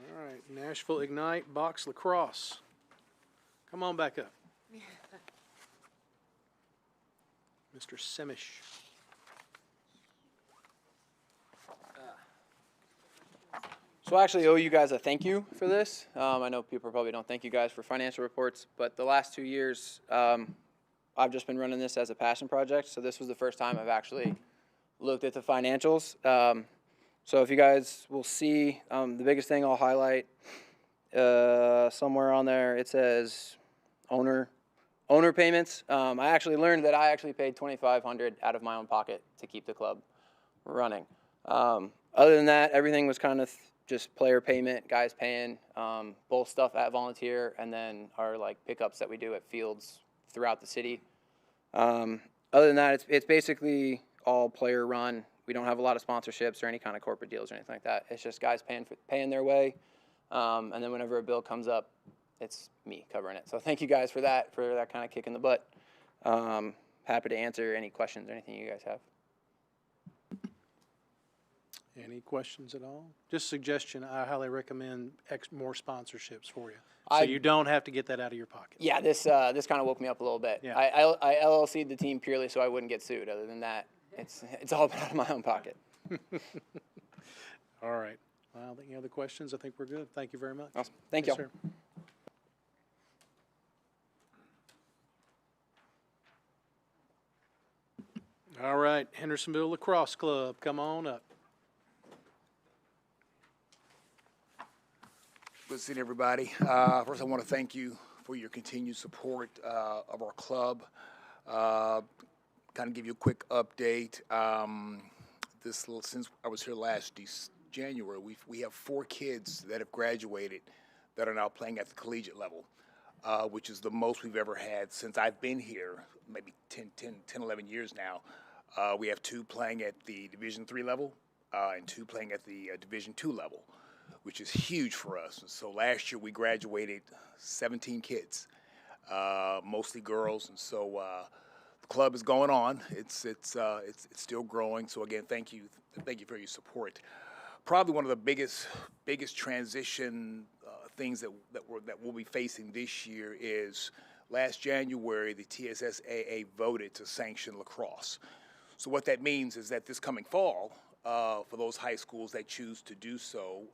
All right, Nashville Ignite Box Lacrosse. Come on back up. Mr. Semish. So I actually owe you guys a thank you for this. I know people probably don't thank you guys for financial reports, but the last 2 years, I've just been running this as a passion project. So this was the first time I've actually looked at the financials. So if you guys will see, the biggest thing I'll highlight, somewhere on there, it says owner payments. I actually learned that I actually paid $2,500 out of my own pocket to keep the club running. Other than that, everything was kind of just player payment, guys paying, both stuff at volunteer and then our pickups that we do at fields throughout the city. Other than that, it's basically all player run. We don't have a lot of sponsorships or any kind of corporate deals or anything like that. It's just guys paying their way, and then whenever a bill comes up, it's me covering it. So thank you guys for that kind of kick in the butt. Happy to answer any questions or anything you guys have. Any questions at all? Just suggestion, I highly recommend more sponsorships for you. So you don't have to get that out of your pocket. Yeah, this kind of woke me up a little bit. Yeah. I LLC'd the team purely so I wouldn't get sued. Other than that, it's all out of my own pocket. All right. Well, any other questions? I think we're good. Thank you very much. Awesome. Thank you. Sir. All right, Hendersonville Lacrosse Club, come on up. Good seeing everybody. First, I want to thank you for your continued support of our club. Kind of give you a quick update. Since I was here last January, we have 4 kids that have graduated that are now playing at the collegiate level, which is the most we've ever had since I've been here, maybe 10, 11 years now. We have 2 playing at the Division III level and 2 playing at the Division II level, which is huge for us. And so last year we graduated 17 kids, mostly girls, and so the club is going on. It's still growing. So again, thank you for your support. Probably one of the biggest transition things that we'll be facing this year is last January the TSSAA voted to sanction lacrosse. So what that means is that this coming fall, for those high schools that choose to do so,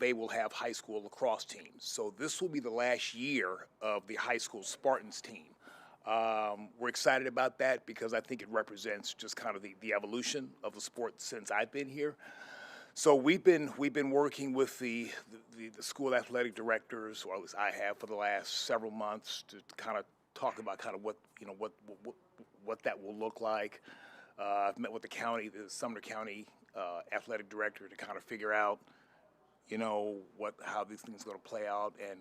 they will have high school lacrosse teams. So this will be the last year of the high school Spartans team. We're excited about that because I think it represents just kind of the evolution of the sport since I've been here. So we've been working with the school athletic directors, or at least I have, for the last several months to kind of talk about kind of what that will look like. I've met with the Sumner County athletic director to kind of figure out, how these things are going to play out, and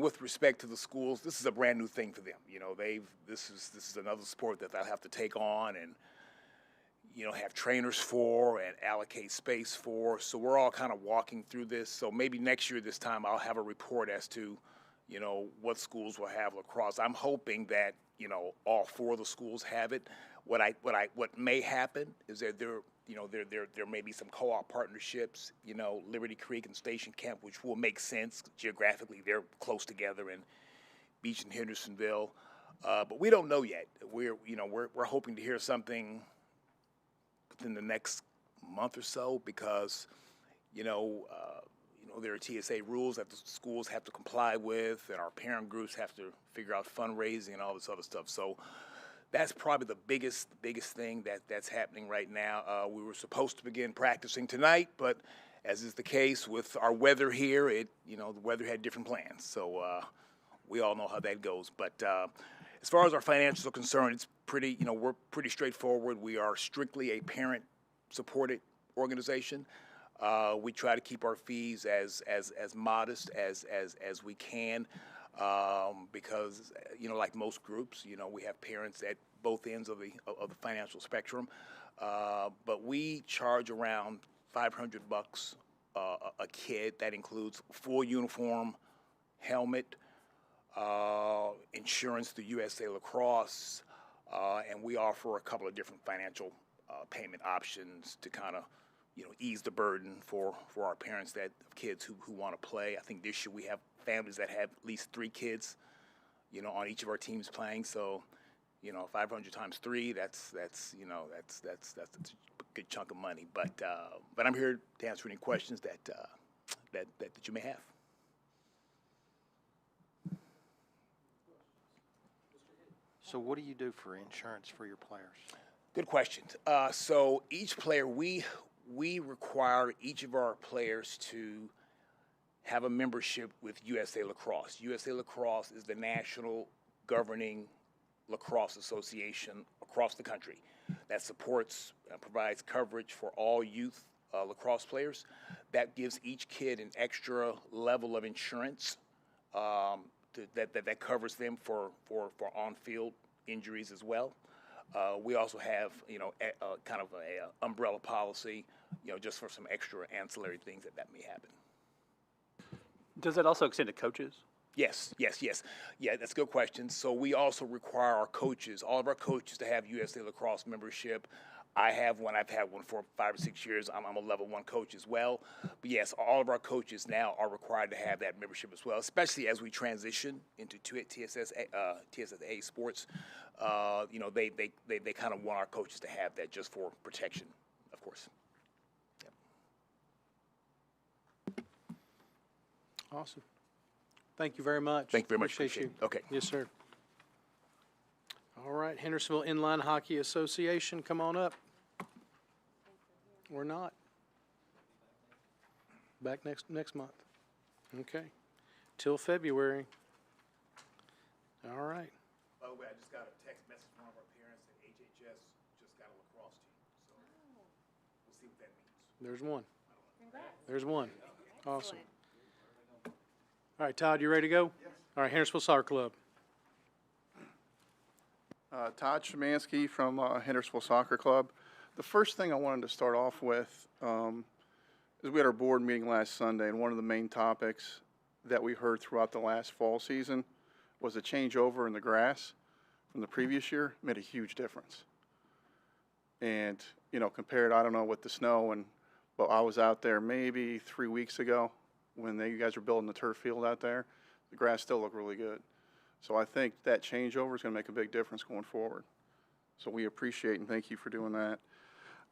with respect to the schools, this is a brand new thing for them. This is another sport that they'll have to take on and have trainers for and allocate space for. So we're all kind of walking through this. So maybe next year this time I'll have a report as to what schools will have lacrosse. I'm hoping that all 4 of the schools have it. What may happen is that there may be some co-op partnerships, Liberty Creek and Station Camp, which will make sense geographically. They're close together in Beach and Hendersonville, but we don't know yet. We're hoping to hear something within the next month or so because, there are TSA rules that the schools have to comply with, and our parent groups have to figure out fundraising and all this other stuff. So that's probably the biggest thing that's happening right now. We were supposed to begin practicing tonight, but as is the case with our weather here, the weather had different plans. So we all know how that goes. But as far as our financials are concerned, it's pretty, we're pretty straightforward. We are strictly a parent-supported organization. We try to keep our fees as modest as we can. Because like most groups, we have parents at both ends of the financial spectrum, but we charge around $500 a kid. That includes full uniform, helmet, insurance through USA Lacrosse, and we offer a couple of different financial payment options to kind of ease the burden for our parents of kids who want to play. I think this year we have families that have at least 3 kids, on each of our teams playing. So, 500 times 3, that's a good chunk of money. But I'm here to answer any questions that you may have. So what do you do for insurance for your players? Good question. So each player, we require each of our players to have a membership with USA Lacrosse. USA Lacrosse is the national governing lacrosse association across the country that supports and provides coverage for all youth lacrosse players. That gives each kid an extra level of insurance that covers them for on-field injuries as well. We also have, kind of a umbrella policy, just for some extra ancillary things that may happen. Does that also extend to coaches? Yes. Yeah, that's a good question. So we also require our coaches, all of our coaches, to have USA Lacrosse membership. I have one. I've had one for 5 or 6 years. I'm a level 1 coach as well. But yes, all of our coaches now are required to have that membership as well, especially as we transition into TSSA sports. They kind of want our coaches to have that just for protection, of course. Yep. Awesome. Thank you very much. Thank you very much. Appreciate you. Okay. Yes, sir. All right, Hendersonville Inline Hockey Association, come on up. Or not. Back next month. Okay. Till February. All right. By the way, I just got a text message from one of our parents that HHS just got a lacrosse team. So we'll see what that means. There's one. There's one. Awesome. All right, Todd, you ready to go? Yes. All right, Hendersonville Soccer Club. Todd Szymanski from Hendersonville Soccer Club. The first thing I wanted to start off with is we had our board meeting last Sunday, and one of the main topics that we heard throughout the last fall season was a changeover in the grass from the previous year. Made a huge difference. And, compared, I don't know, with the snow, but I was out there maybe 3 weeks ago when you guys were building the turf field out there. The grass still looked really good. So I think that changeover is going to make a big difference going forward. So we appreciate and thank you for doing that.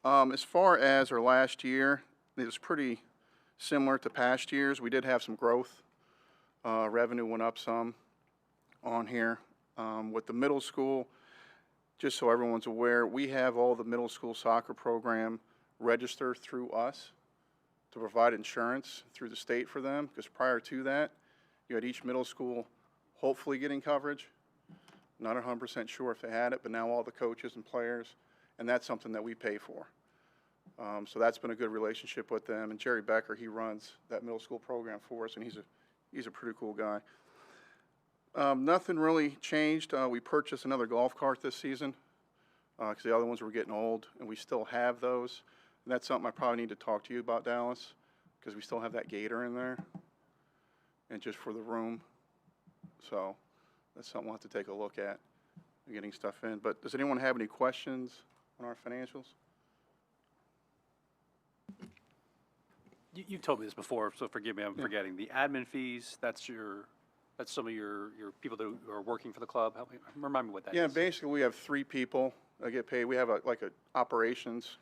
As far as our last year, it was pretty similar to past years. We did have some growth. Revenue went up some on here. With the middle school, just so everyone's aware, we have all the middle school soccer program registered through us to provide insurance through the state for them, because prior to that, you had each middle school hopefully getting coverage. Not 100% sure if they had it, but now all the coaches and players, and that's something that we pay for. So that's been a good relationship with them. And Jerry Becker, he runs that middle school program for us, and he's a pretty cool guy. Nothing really changed. We purchased another golf cart this season because the other ones were getting old, and we still have those. And that's something I probably need to talk to you about, Dallas, because we still have that gator in there, and just for the room. So that's something we'll have to take a look at, getting stuff in. But does anyone have any questions on our financials? You've told me this before, so forgive me, I'm forgetting. The admin fees, that's some of your people that are working for the club. Help me, remind me what that is. Yeah, basically we have 3 people that get paid. We have like a operations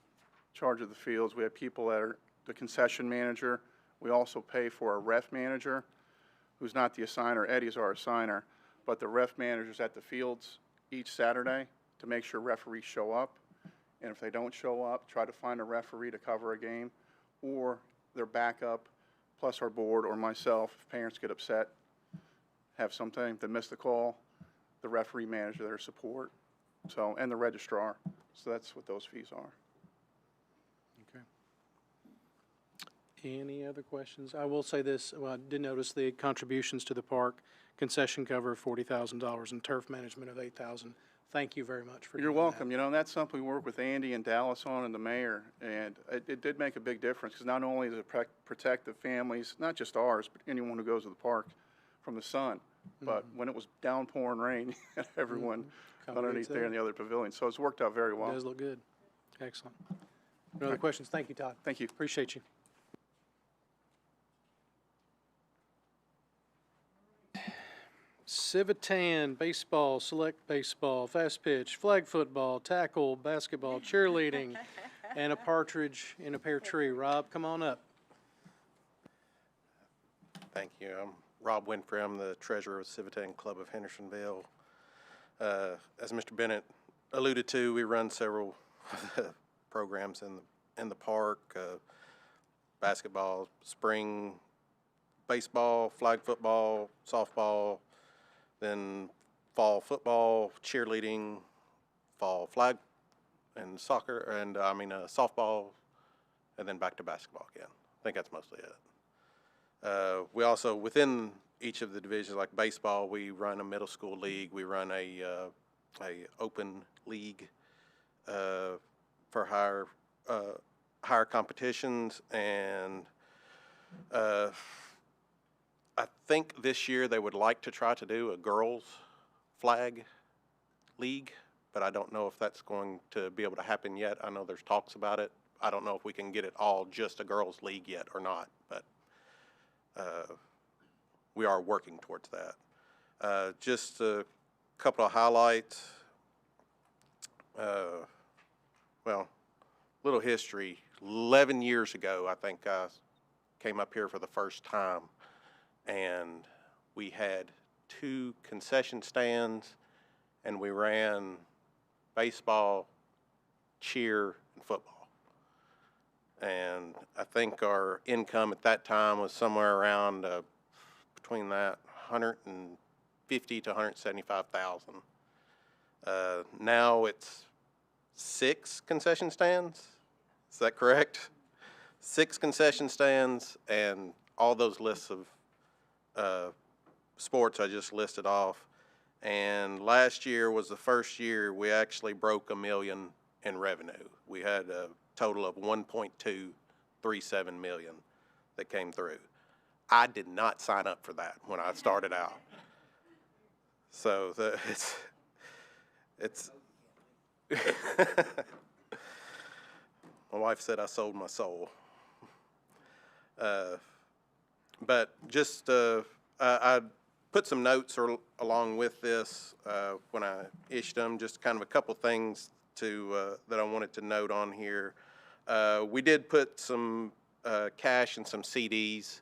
charge of the fields. We have people that are the concession manager. We also pay for a ref manager, who's not the assigner. Eddie's our assigner, but the ref manager's at the fields each Saturday to make sure referees show up. And if they don't show up, try to find a referee to cover a game, or their backup, plus our board or myself. If parents get upset, have something to miss the call, the referee manager, their support, so, and the registrar. So that's what those fees are. Okay. Any other questions? I will say this, well, I did notice the contributions to the park, concession cover of $40,000 and turf management of $8,000. Thank you very much for doing You're that. welcome. You know, and that's something we work with Andy and Dallas on and the mayor, and it did make a big difference, because not only does it protect the families, not just ours, but anyone who goes to the park from the sun, but when it was downpouring rain, you had everyone underneath there in the other pavilion. So it's worked out very well. It does look good. Excellent. No other questions? Thank you, Todd. Thank you. Appreciate you. Civitan, baseball, select baseball, fast pitch, flag football, tackle, basketball, cheerleading, and a partridge in a pear tree. Rob, come on up. Thank you. I'm Rob Winfrey. I'm the treasurer of Civitan Club of Hendersonville. As Mr. Bennett alluded to, we run several programs in the park, basketball, spring baseball, flag football, softball, then fall football, cheerleading, fall flag, and soccer, and softball, and then back to basketball again. I think that's mostly it. We also, within each of the divisions, like baseball, we run a middle school league. We run a open league for higher competitions, and I think this year they would like to try to do a girls flag league, but I don't know if that's going to be able to happen yet. I know there's talks about it. I don't know if we can get it all just a girls league yet or not, but we are working towards that. Just a couple of highlights. Well, little history. 11 years ago, I think I came up here for the first time, and we had 2 concession stands, and we ran baseball, cheer, and football. And I think our income at that time was somewhere around between that 150 to 175,000. Now it's 6 concession stands. Is that correct? 6 concession stands, and all those lists of sports I just listed off. And last year was the first year we actually broke $1 million in revenue. We had a total of 1.237 million that came through. I did not sign up for that when I started out. So it's my wife said I sold my soul. But just I put some notes along with this when I issued them, just kind of a couple things that I wanted to note on here. We did put some cash and some CDs.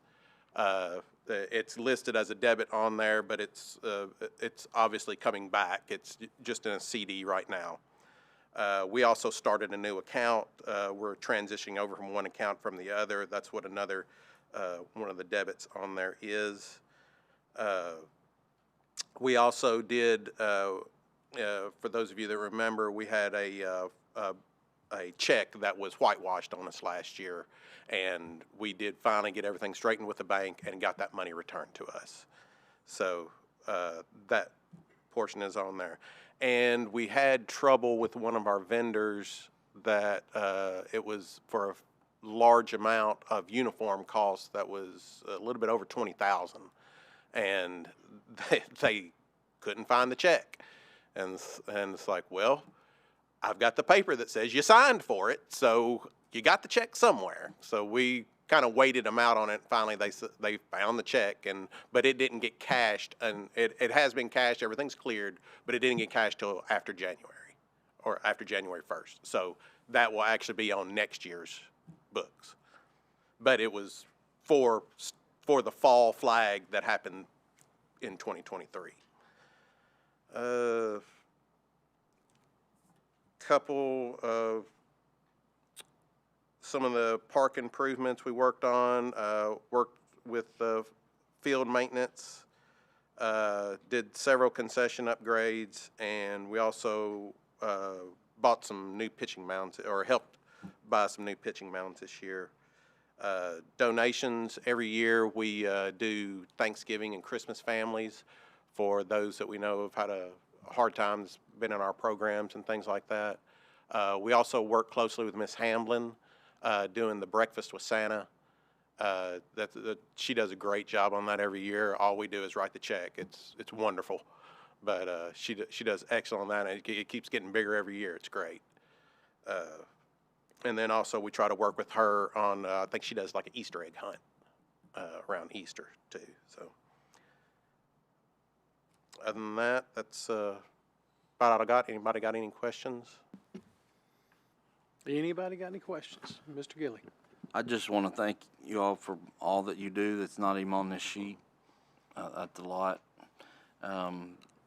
It's listed as a debit on there, but it's obviously coming back. It's just in a CD right now. We also started a new account. We're transitioning over from one account from the other. That's what another one of the debits on there is. We also did, for those of you that remember, we had a check that was whitewashed on us last year, and we did finally get everything straightened with the bank and got that money returned to us. So that portion is on there. And we had trouble with one of our vendors that it was for a large amount of uniform costs that was a little bit over $20,000, and they couldn't find the check. And it's like, well, I've got the paper that says you signed for it, so you got the check somewhere. So we kind of waited them out on it. Finally, they found the check, but it didn't get cashed, and it has been cashed. Everything's cleared, but it didn't get cashed till after January, or after January 1st. So that will actually be on next year's books. But it was for the fall flag that happened in 2023. Couple of some of the park improvements we worked on, worked with field maintenance, did several concession upgrades, and we also bought some new pitching mounds, or helped buy some new pitching mounds this year. Donations, every year we do Thanksgiving and Christmas families for those that we know have had a hard times, been in our programs and things like that. We also work closely with Miss Hamblin, doing the Breakfast with Santa. She does a great job on that every year. All we do is write the check. It's wonderful, but she does excellent on that, and it keeps getting bigger every year. It's great. And then also we try to work with her on, I think she does like an Easter egg hunt around Easter too. So other than that, that's about all I got. Anybody got any questions? Anybody got any questions? Mr. Gilly. I just want to thank you all for all that you do that's not even on this sheet. That's a lot.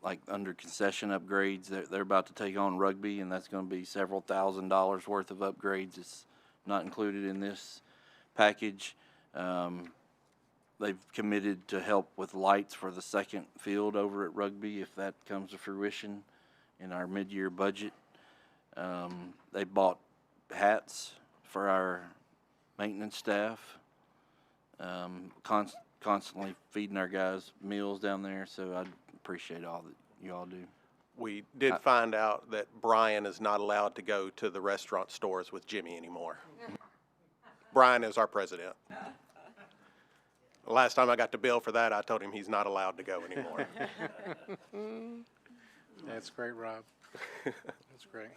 Like under concession upgrades, they're about to take on rugby, and that's going to be several $1,000s worth of upgrades. It's not included in this package. They've committed to help with lights for the second field over at rugby if that comes to fruition in our mid-year budget. They bought hats for our maintenance staff, constantly feeding our guys meals down there, so I appreciate all that you all do. We did find out that Brian is not allowed to go to the restaurant stores with Jimmy anymore. Brian is our president. The last time I got the bill for that, I told him he's not allowed to go anymore. That's great, Rob. That's great.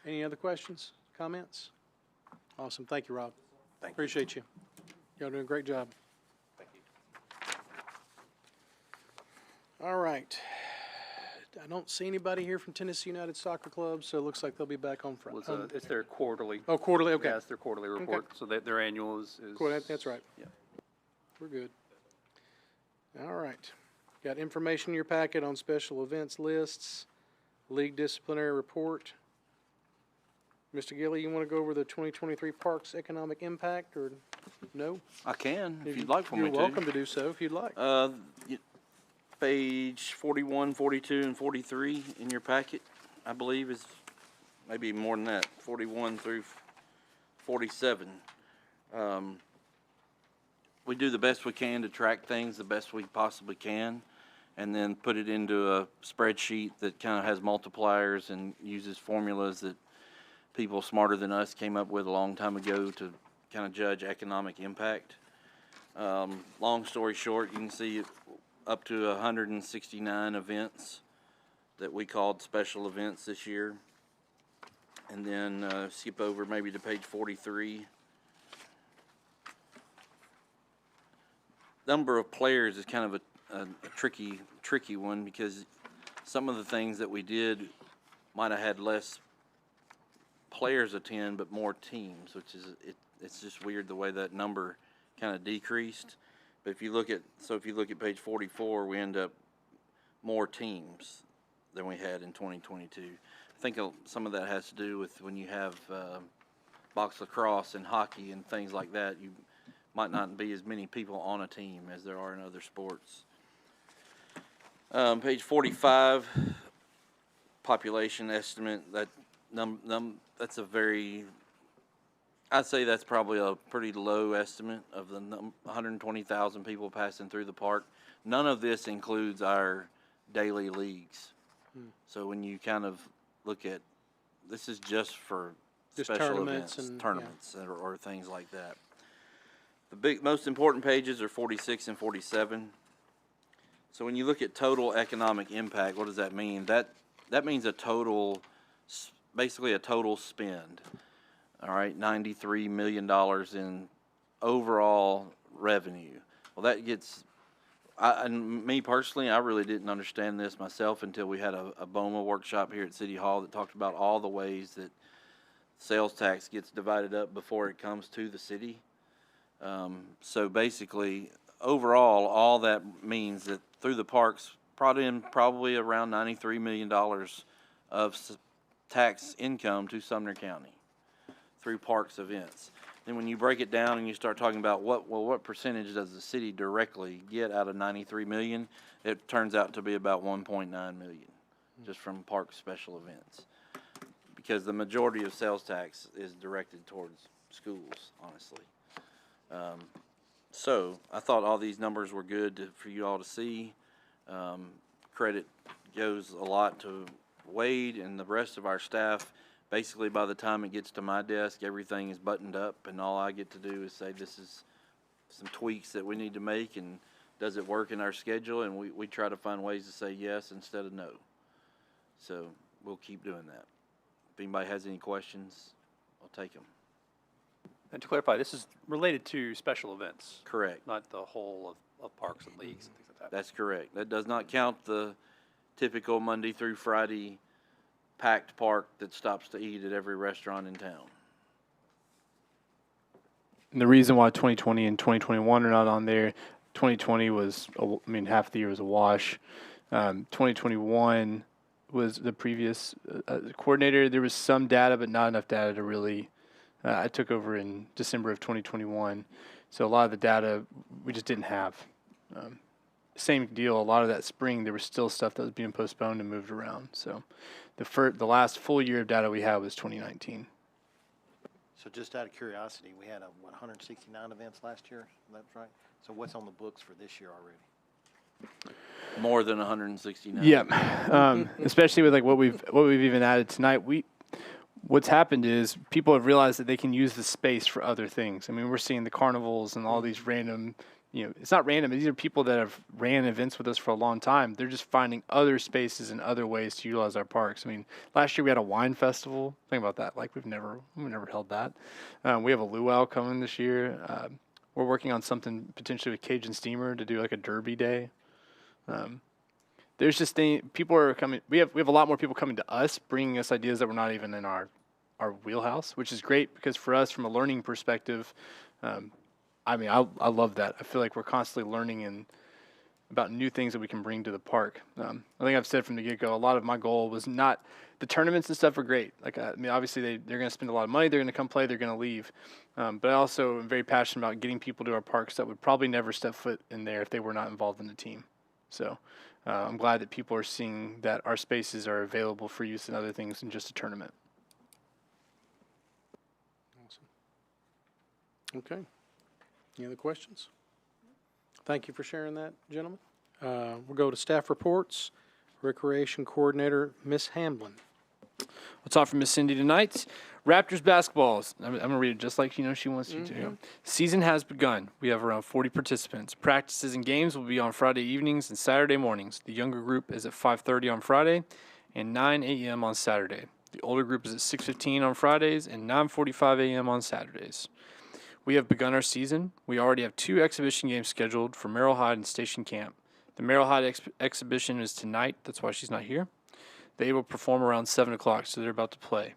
Any other questions, comments? Awesome. Thank you, Rob. Appreciate you. Y'all doing a great job. Thank you. All right. I don't see anybody here from Tennessee United Soccer Club, so it looks like they'll be back on Friday. Well, it's their quarterly. Oh, quarterly, okay. Yeah, it's their quarterly report, so their annual is. Cool, that's right. Yeah. We're good. All right. Got information in your packet on special events lists, league disciplinary report. Mr. Gilly, you want to go over the 2023 Parks economic impact, or no? I can, if you'd like for me to. You're welcome to do so if you'd like. Page 41, 42, and 43 in your packet, I believe, is maybe more than that, 41 through 47. We do the best we can to track things the best we possibly can, and then put it into a spreadsheet that kind of has multipliers and uses formulas that people smarter than us came up with a long time ago to kind of judge economic impact. Long story short, you can see up to 169 events that we called special events this year. And then skip over maybe to page 43. Number of players is kind of a tricky one because some of the things that we did might have had less players attend, but more teams, which is it's just weird the way that number kind of decreased. But if you look at page 44, we end up more teams than we had in 2022. I think some of that has to do with when you have box lacrosse and hockey and things like that, you might not be as many people on a team as there are in other sports. Page 45, population estimate. That's a very, I'd say that's probably a pretty low estimate of the 120,000 people passing through the park. None of this includes our daily leagues. So when you kind of look at, this is just for special events, tournaments, or things like that. The most important pages are 46 and 47. So when you look at total economic impact, what does that mean? That means basically a total spend. All right, $93 million in overall revenue. Well, that gets, and me personally, I really didn't understand this myself until we had a BOMA workshop here at City Hall that talked about all the ways that sales tax gets divided up before it comes to the city. So basically, overall, all that means that through the parks, probably around $93 million of tax income to Sumner County through parks events. Then when you break it down and you start talking about what percentage does the city directly get out of $93 million, it turns out to be about $1.9 million just from park special events. Because the majority of sales tax is directed towards schools, honestly. So I thought all these numbers were good for you all to see. Credit goes a lot to Wade and the rest of our staff. Basically, by the time it gets to my desk, everything is buttoned up, and all I get to do is say, this is some tweaks that we need to make, and does it work in our schedule? And we try to find ways to say yes instead of no. So we'll keep doing that. If anybody has any questions, I'll take them. And to clarify, this is related to special events. Correct. Not the whole of parks and leagues and things like that. That's correct. That does not count the typical Monday through Friday packed park that stops to eat at every restaurant in town. And the reason why 2020 and 2021 are not on there, 2020 was, half the year was a wash. 2021 was the previous coordinator. There was some data, but not enough data to really, I took over in December of 2021. So a lot of the data we just didn't have. Same deal, a lot of that spring, there was still stuff that was being postponed and moved around. So the last full year of data we had was 2019. So just out of curiosity, we had 169 events last year, that's right? So what's on the books for this year already? More than 169. Yeah, especially with like what we've even added tonight. What's happened is people have realized that they can use the space for other things. I mean, we're seeing the carnivals and all these random, it's not random. These are people that have ran events with us for a long time. They're just finding other spaces and other ways to utilize our parks. I mean, last year we had a wine festival. Think about that. Like we've never held that. We have a luau coming this year. We're working on something potentially with Cajun Steamer to do like a derby day. There's just people are coming. We have a lot more people coming to us, bringing us ideas that were not even in our wheelhouse, which is great because for us, from a learning perspective, I love that. I feel like we're constantly learning about new things that we can bring to the park. I think I've said from the get-go, a lot of my goal was not the tournaments and stuff are great. Like obviously they're going to spend a lot of money. They're going to come play. They're going to leave. But I also am very passionate about getting people to our parks that would probably never step foot in there if they were not involved in the team. So I'm glad that people are seeing that our spaces are available for use in other things than just a tournament. Awesome. Okay. Any other questions? Thank you for sharing that, gentlemen. We'll go to staff reports. Recreation Coordinator, Miss Hamblin. We'll talk from Miss Cindy tonight. Raptors basketball. I'm going to read it just like she wants you to. Season has begun. We have around 40 participants. Practices and games will be on Friday evenings and Saturday mornings. The younger group is at 5:30 on Friday and 9 a.m. on Saturday. The older group is at 6:15 on Fridays and 9:45 a.m. on Saturdays. We have begun our season. We already have 2 exhibition games scheduled for Merrill Hyde and Station Camp. The Merrill High exhibition is tonight. That's why she's not here. They will perform around 7 o'clock, so they're about to play.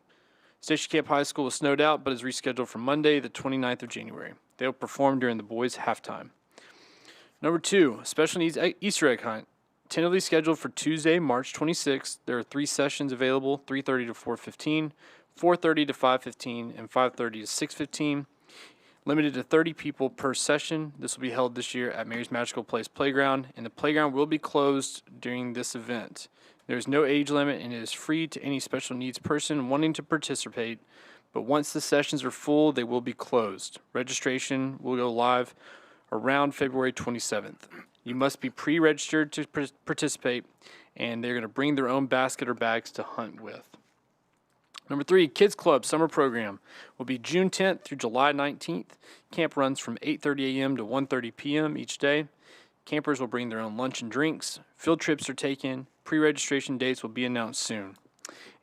Station Camp High School was snowed out, but is rescheduled for Monday, the 29th of January. They will perform during the boys' halftime. Number 2, special needs Easter egg hunt. Tentatively scheduled for Tuesday, March 26th. There are 3 sessions available, 3:30 to 4:15, 4:30 to 5:15, and 5:30 to 6:15. Limited to 30 people per session. This will be held this year at Mary's Magical Place Playground, and the playground will be closed during this event. There is no age limit, and it is free to any special needs person wanting to participate, but once the sessions are full, they will be closed. Registration will go live around February 27th. You must be pre-registered to participate, and they're going to bring their own basket or bags to hunt with. Number 3, Kids Club Summer Program will be June 10th through July 19th. Camp runs from 8:30 a.m. to 1:30 p.m. each day. Campers will bring their own lunch and drinks. Field trips are taken. Pre-registration dates will be announced soon.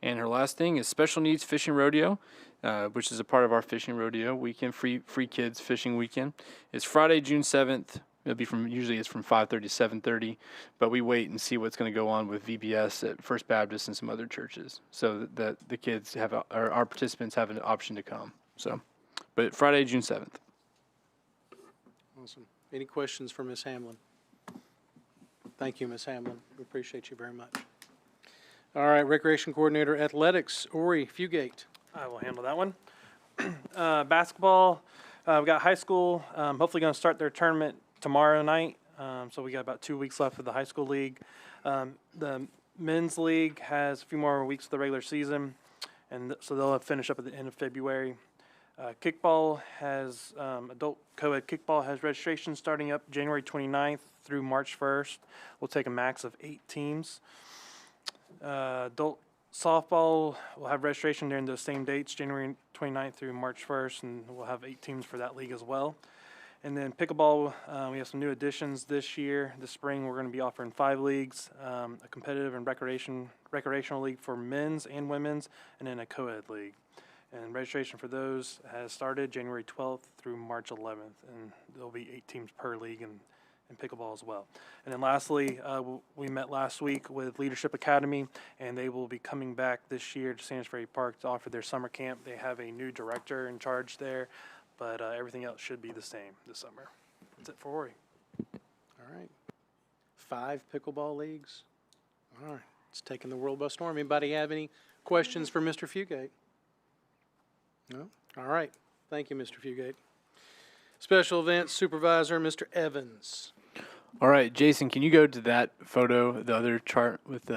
And her last thing is Special Needs Fishing Rodeo, which is a part of our fishing rodeo weekend, free kids fishing weekend. It's Friday, June 7th. Usually it's from 5:30 to 7:30, but we wait and see what's going to go on with VBS at First Baptist and some other churches, so that the kids or our participants have an option to come. So, but Friday, June 7th. Awesome. Any questions for Ms. Hamlin? Thank you, Ms. Hamlin. We appreciate you very much. All right, Recreation Coordinator Athletics, Ori Fugate. I will handle that one. Basketball, we've got high school, hopefully going to start their tournament tomorrow night. So we got about 2 weeks left of the high school league. The men's league has a few more weeks of the regular season, and so they'll finish up at the end of February. Kickball has, adult co-ed kickball has registration starting up January 29th through March 1st. We'll take a max of 8 teams. Adult softball will have registration during those same dates, January 29th through March 1st, and we'll have 8 teams for that league as well. And then pickleball, we have some new additions this year. This spring, we're going to be offering 5 leagues, a competitive and recreational league for men's and women's, and then a co-ed league. And registration for those has started January 12th through March 11th, and there'll be 8 teams per league in pickleball as well. And then lastly, we met last week with Leadership Academy, and they will be coming back this year to Sanders Ferry Park to offer their summer camp. They have a new director in charge there, but everything else should be the same this summer. That's it for Ori. All right. 5 pickleball leagues. All right. It's taking the world by storm. Anybody have any questions for Mr. Fugate? No? All right. Thank you, Mr. Fugate. Special Events Supervisor, Mr. Evans. All right, Jason, can you go to that photo, the other chart with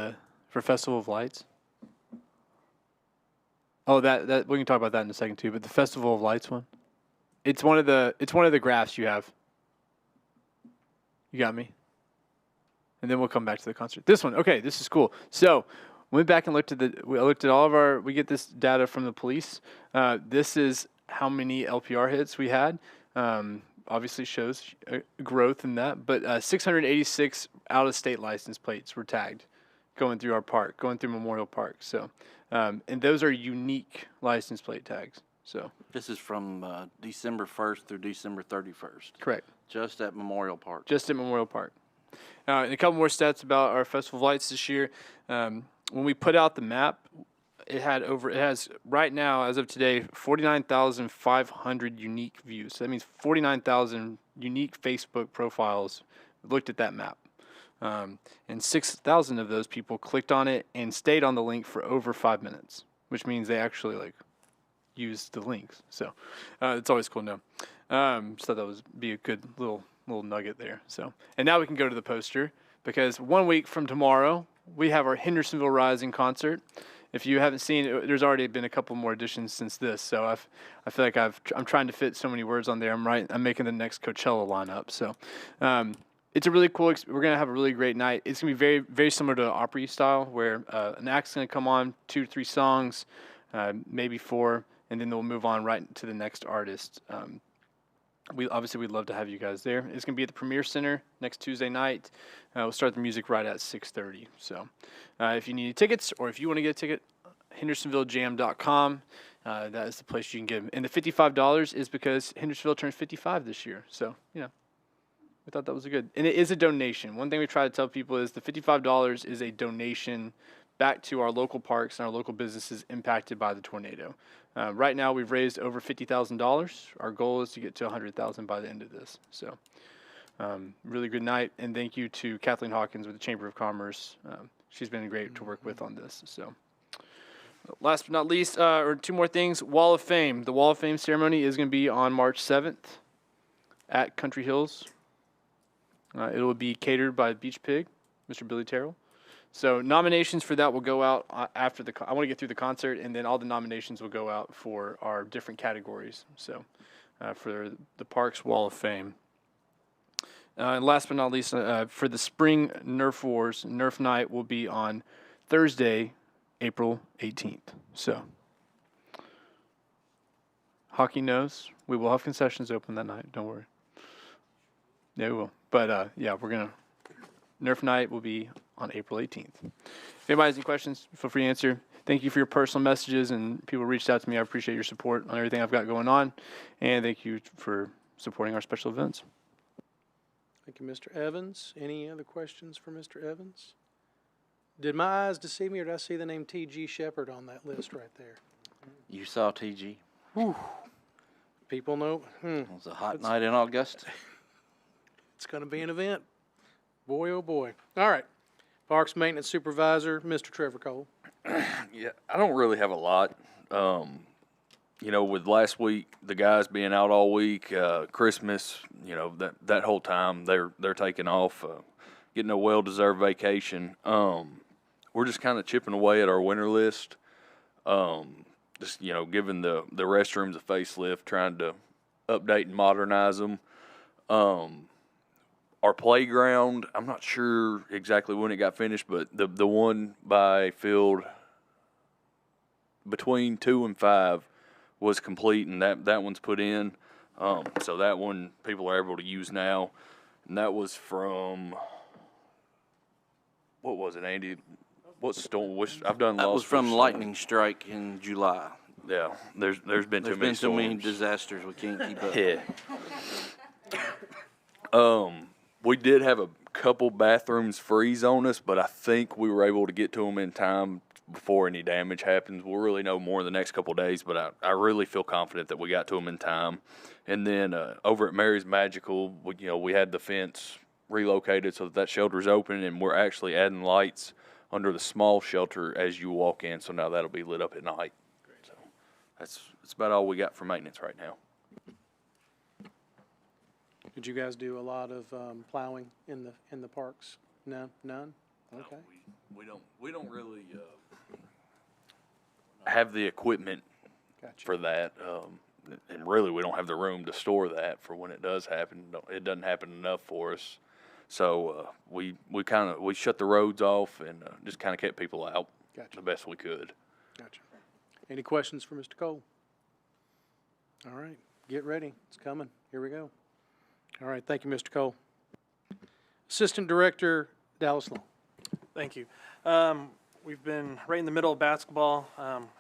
for Festival of Lights? Oh, that we can talk about that in a second too. But the Festival of Lights one, it's one of the graphs you have. You got me. And then we'll come back to the concert. This one, okay, this is cool. So went back and looked at all of our. We get this data from the police. This is how many LPR hits we had. Obviously shows growth in that, but 686 out-of-state license plates were tagged going through our park, going through Memorial Park. So, and those are unique license plate tags. So this is from December 1st through December 31st. Correct. Just at Memorial Park. Just at Memorial Park. And a couple more stats about our Festival of Lights this year. When we put out the map, it has right now, as of today, 49,500 unique views. So that means 49,000 unique Facebook profiles looked at that map. And 6,000 of those people clicked on it and stayed on the link for over 5 minutes, which means they actually used the links. So it's always cool to know. So that would be a good little nugget there. So, and now we can go to the poster, because 1 week from tomorrow we have our Hendersonville Rising concert. If you haven't seen it, there's already been a couple more additions since this. So I feel like I'm trying to fit so many words on there. I'm making the next Coachella lineup. So it's a really cool. We're gonna have a really great night. It's gonna be very, very similar to Opry style, where an act's gonna come on, 2 to 3 songs, maybe 4, and then they'll move on right to the next artist. We'd love to have you guys there. It's going to be at the Premier Center next Tuesday night. We'll start the music right at 6:30. So if you need tickets, or if you want to get a ticket, HendersonvilleJam.com. That is the place you can get them. And the $55 is because Hendersonville turned 55 this year. So, we thought that was good. And it is a donation. One thing we try to tell people is the $55 is a donation back to our local parks and our local businesses impacted by the tornado. Right now, we've raised over $50,000. Our goal is to get to $100,000 by the end of this. So, really good night, and thank you to Kathleen Hawkins with the Chamber of Commerce. She's been great to work with on this. So, last but not least, or two more things. Wall of Fame. The Wall of Fame ceremony is going to be on March 7th at Country Hills. It will be catered by Beach Pig, Mr. Billy Terrell. So nominations for that will go out after I want to get through the concert, and then all the nominations will go out for our different categories. So for the Parks Wall of Fame. And last but not least, for the Spring Nerf Wars, Nerf Night will be on Thursday, April 18th. So hockey knows we will have concessions open that night. Don't worry. Yeah, we will. But yeah, Nerf Night will be on April 18th. If anybody has any questions, feel free to answer. Thank you for your personal messages, and people reached out to me. I appreciate your support on everything I've got going on, and thank you for supporting our special events. Thank you, Mr. Evans. Any other questions for Mr. Evans? Did my eyes deceive me, or did I see the name T.G. Shepard on that list right there? You saw TG. Whew. People know. It was a hot night in Augusta. It's going to be an event. Boy, oh boy. All right. Parks Maintenance Supervisor, Mr. Trevor Cole. Yeah, I don't really have a lot. You know, with last week, the guys being out all week, Christmas, you know, that whole time they're taking off, getting a well-deserved vacation. We're just kind of chipping away at our winter list. Just, you know, giving the restrooms a facelift, trying to update and modernize them. Our playground, I'm not sure exactly when it got finished, but the one by field between 2 and 5 was complete, and that one's put in. So that one people are able to use now. And that was from, what was it, Andy? What storm? I've done That lost was from which lightning strike in July. Yeah, there's been too many so many storms. disasters we can't keep up. Yeah. We did have a couple bathrooms freeze on us, but I think we were able to get to them in time before any damage happens. We'll really know more in the next couple of days, but I really feel confident that we got to them in time. And then over at Mary's Magical, we had the fence relocated so that shelter's open, and we're actually adding lights under the small shelter as you walk in, so now that'll be lit up at night. So that's about all we got for maintenance right now. Did you guys do a lot of plowing in the parks? No, none. Okay. No, we don't really have the equipment for that, and really we don't have the room to store that for when it does happen. It doesn't happen enough for us, so we shut the roads off and just kind of kept people out the best we could. Gotcha. Any questions for Mr. Cole? All right, get ready. It's coming. Here we go. All right, thank you, Mr. Cole. Assistant Director, Dallas Long. Thank you. We've been right in the middle of basketball,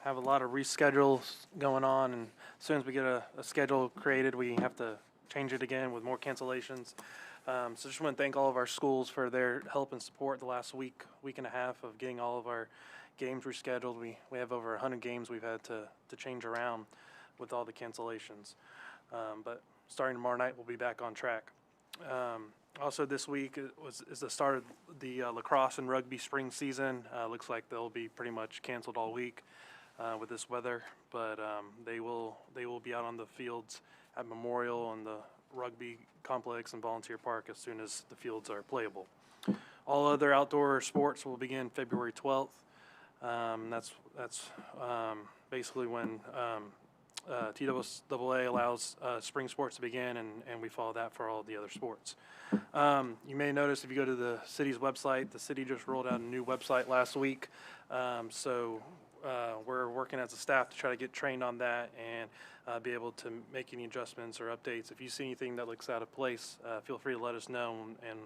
have a lot of reschedules going on, and as soon as we get a schedule created, we have to change it again with more cancellations. So just want to thank all of our schools for their help and support the last week and a half of getting all of our games rescheduled. We have over 100 games we've had to change around with all the cancellations. But starting tomorrow night, we'll be back on track. Also this week is the start of the lacrosse and rugby spring season. Looks like they'll be pretty much canceled all week with this weather, but they will be out on the fields at Memorial and the rugby complex and Volunteer Park as soon as the fields are playable. All other outdoor sports will begin February 12th. That's basically when TWA allows spring sports to begin, and we follow that for all the other sports. You may notice if you go to the city's website, the city just rolled out a new website last week. So we're working as a staff to try to get trained on that and be able to make any adjustments or updates. If you see anything that looks out of place, feel free to let us know, and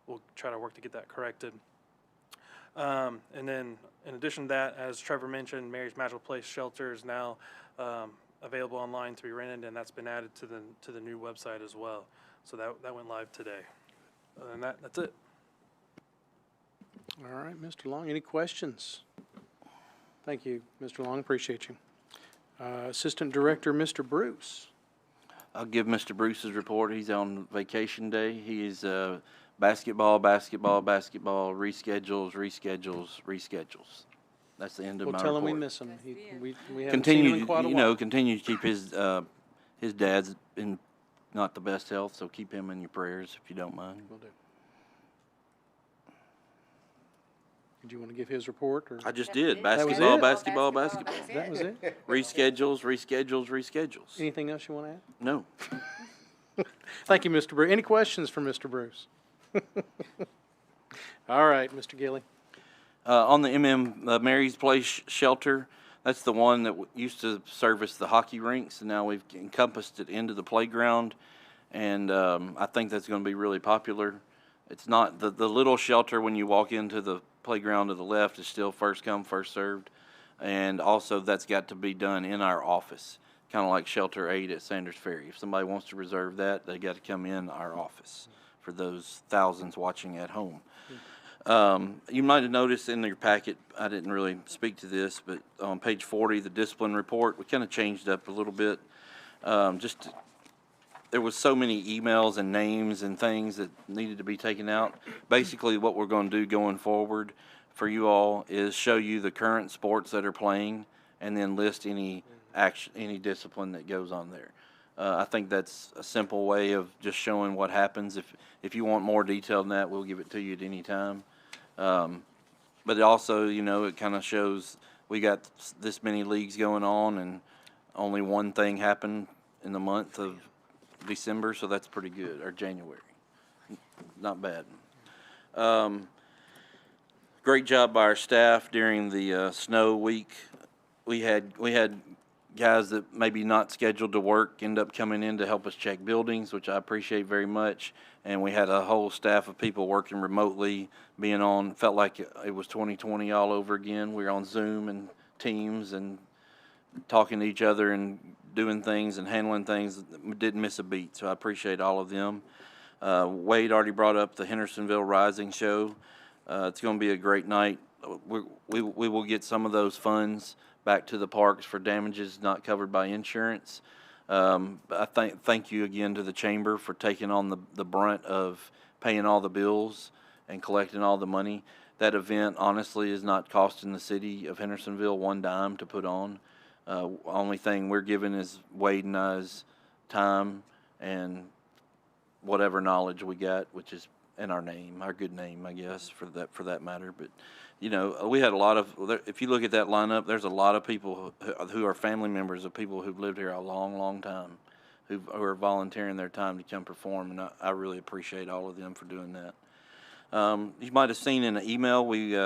we'll try to work to get that corrected. And then in addition to that, as Trevor mentioned, Mary's Magical Place Shelter is now available online to be rented, and that's been added to the new website as well. So that went live today. Other than that, that's it. All right, Mr. Long, any questions? Thank you, Mr. Long, appreciate you. Assistant Director, Mr. Bruce. I'll give Mr. Bruce's report. He's on vacation day. He is basketball, reschedules. That's the end of We'll my tell him we report. miss him. We haven't seen him in quite a while. Continue to keep his dad's in not the best health, so keep him in your prayers if you don't mind. Will do. Did you want to give his report? Or? I just did. That was Basketball. it? That was it? Reschedules. Anything else you want to add? No. Thank you, Mr. Bruce. Any questions for Mr. Bruce? All right, Mr. Gilly. On the Mary's Place shelter, that's the one that used to service the hockey rinks, and now we've encompassed it into the playground, and I think that's going to be really popular. It's not the little shelter when you walk into the playground to the left is still first come, first served, and also that's got to be done in our office, kind of like Shelter 8 at Sanders Ferry. If somebody wants to reserve that, they got to come in our office for those thousands watching at home. You might have noticed in your packet, I didn't really speak to this, but on page 40, the discipline report, we kind of changed up a little bit. There was so many emails and names and things that needed to be taken out. Basically, what we're going to do going forward for you all is show you the current sports that are playing and then list any action, any discipline that goes on there. I think that's a simple way of just showing what happens. If you want more detail than that, we'll give it to you at any time. But it also, it kind of shows we got this many leagues going on and only one thing happened in the month of December, so that's pretty good, or January. Not bad. Great job by our staff during the snow week. We had guys that maybe not scheduled to work end up coming in to help us check buildings, which I appreciate very much. And we had a whole staff of people working remotely, being on, felt like it was 2020 all over again. We were on Zoom and Teams and talking to each other and doing things and handling things. Didn't miss a beat, so I appreciate all of them. Wade already brought up the Hendersonville Rising Show. It's going to be a great night. We will get some of those funds back to the parks for damages not covered by insurance. I thank you again to the chamber for taking on the brunt of paying all the bills and collecting all the money. That event honestly is not costing the city of Hendersonville one dime to put on. Only thing we're giving is Wade and I's time and whatever knowledge we got, which is in our name, our good name, I guess, for that matter. But we had a lot of. If you look at that lineup, there's a lot of people who are family members of people who've lived here a long, long time, who are volunteering their time to come perform, and I really appreciate all of them for doing that. You might have seen in an email we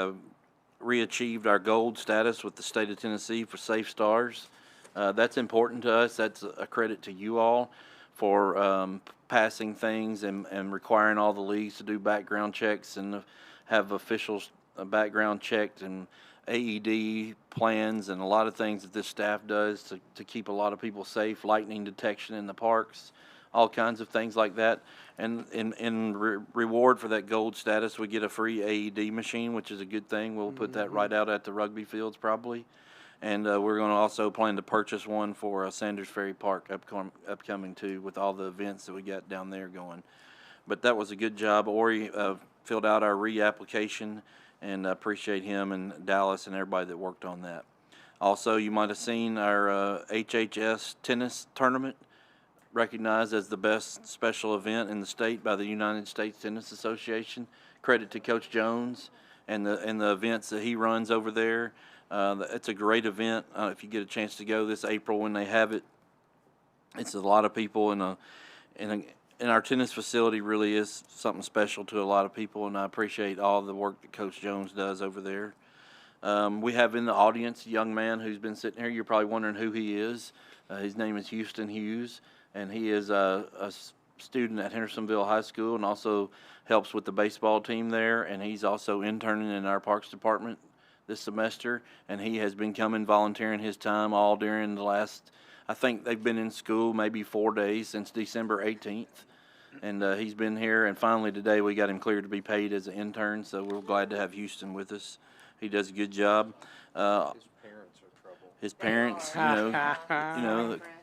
re-achieved our gold status with the state of Tennessee for Safe Stars. That's important to us. That's a credit to you all for passing things and requiring all the leagues to do background checks and have officials background checked and AED plans and a lot of things that this staff does to keep a lot of people safe, lightning detection in the parks, all kinds of things like that. And in reward for that gold status, we get a free AED machine, which is a good thing. We'll put that right out at the rugby fields probably. And we're going to also plan to purchase one for Sanders Ferry Park upcoming too, with all the events that we got down there going. But that was a good job. Ori filled out our reapplication, and I appreciate him and Dallas and everybody that worked on that. Also, you might have seen our HHS tennis tournament recognized as the best special event in the state by the United States Tennis Association. Credit to Coach Jones and the events that he runs over there. It's a great event. If you get a chance to go this April when they have it, it's a lot of people in our tennis facility. Really is something special to a lot of people, and I appreciate all the work that Coach Jones does over there. We have in the audience a young man who's been sitting here. You're probably wondering who he is. His name is Houston Hughes, and he is a student at Hendersonville High School and also helps with the baseball team there, and he's also interning in our Parks Department this semester, and he has been coming volunteering his time all during the last, I think they've been in school maybe 4 days since December 18th. And he's been here, and finally today we got him cleared to be paid as an intern, so we're glad to have Houston with us. He does a good job. His parents,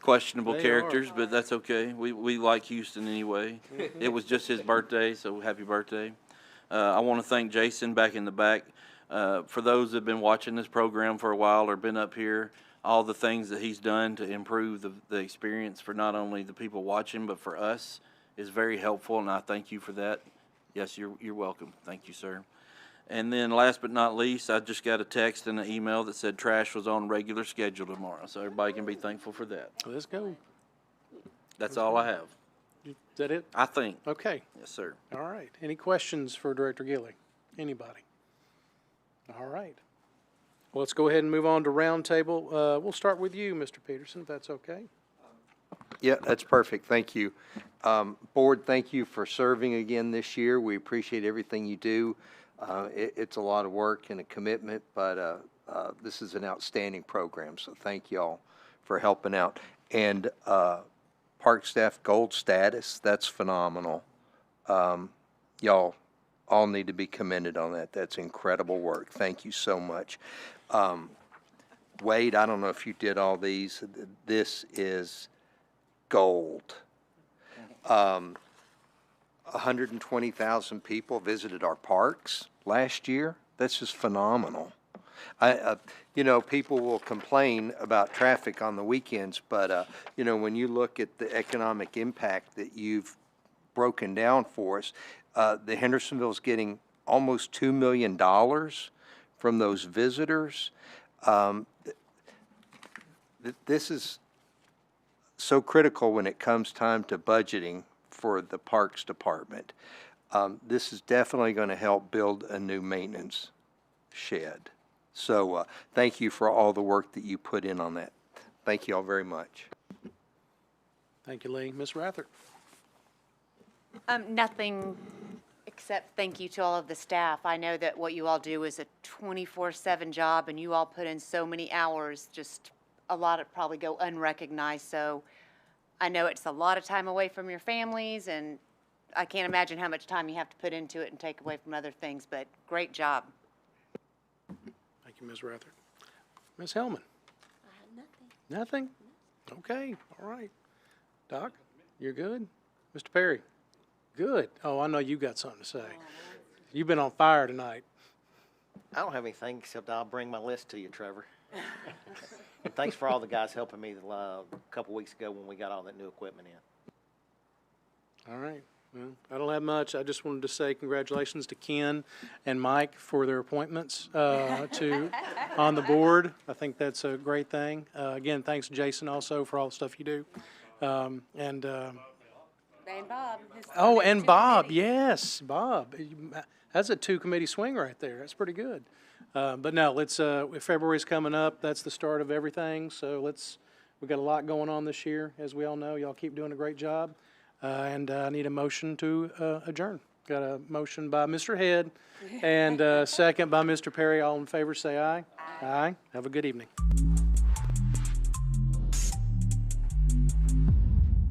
questionable They characters, but that's okay. We like Houston anyway. It was just his birthday, so happy birthday. I want to thank Jason back in the back. For those that have been watching this program for a while or been up here, all the things that he's done to improve the experience for not only the people watching, but for us is very helpful, and I thank you for that. Yes, you're welcome. Thank you, sir. And then last but not least, I just got a text and an email that said trash was on regular schedule tomorrow, so everybody can be thankful for that. Let's go. That's all I have. Is that it? I think. Okay. Yes, sir. All right. Any questions for Director Gilly? Anybody? All right. Well, let's go ahead and move on to roundtable. We'll start with you, Mr. Peterson, if that's okay. Yeah, that's perfect. Thank you. Board, thank you for serving again this year. We appreciate everything you do. It's a lot of work and a commitment, but this is an outstanding program, so thank y'all for helping out. And park staff gold status, that's phenomenal. Y'all all need to be commended on that. That's incredible work. Thank you so much. Wade, I don't know if you did all these. This is gold. 120,000 people visited our parks last year. That's just phenomenal. People will complain about traffic on the weekends, but, when you look at the economic impact that you've broken down for us, the Hendersonville's getting almost $2 million from those visitors. This is so critical when it comes time to budgeting for the Parks Department. This is definitely going to help build a new maintenance shed. So thank you for all the work that you put in on that. Thank you all very much. Thank you, Lee. Ms. Rathert. Nothing except thank you to all of the staff. I know that what you all do is a 24/7 job, and you all put in so many hours, just a lot of probably go unrecognized. So I know it's a lot of time away from your families, and I can't imagine how much time you have to put into it and take away from other things, but great job. Thank you, Ms. Rathert. Ms. Hellman. Nothing? Okay, all right. Doc, you're good? Mr. Perry? Good. Oh, I know you got something to say. You've been on fire tonight. I don't have anything except I'll bring my list to you, Trevor. And thanks for all the guys helping me a couple weeks ago when we got all that new equipment in. All right. Well, I don't have much. I just wanted to say congratulations to Ken and Mike for their appointments on the board. I think that's a great thing. Again, thanks to Jason also for all the stuff you do. And Bob. Oh, and Bob, yes, Bob. That's a two-committee swing right there. That's pretty good. But no, let's. February's coming up. That's the start of everything. So we've got a lot going on this year, as we all know. Y'all keep doing a great job. And I need a motion to adjourn. Got a motion by Mr. Head and second by Mr. Perry. All in favor, say aye. Aye. Have a good evening.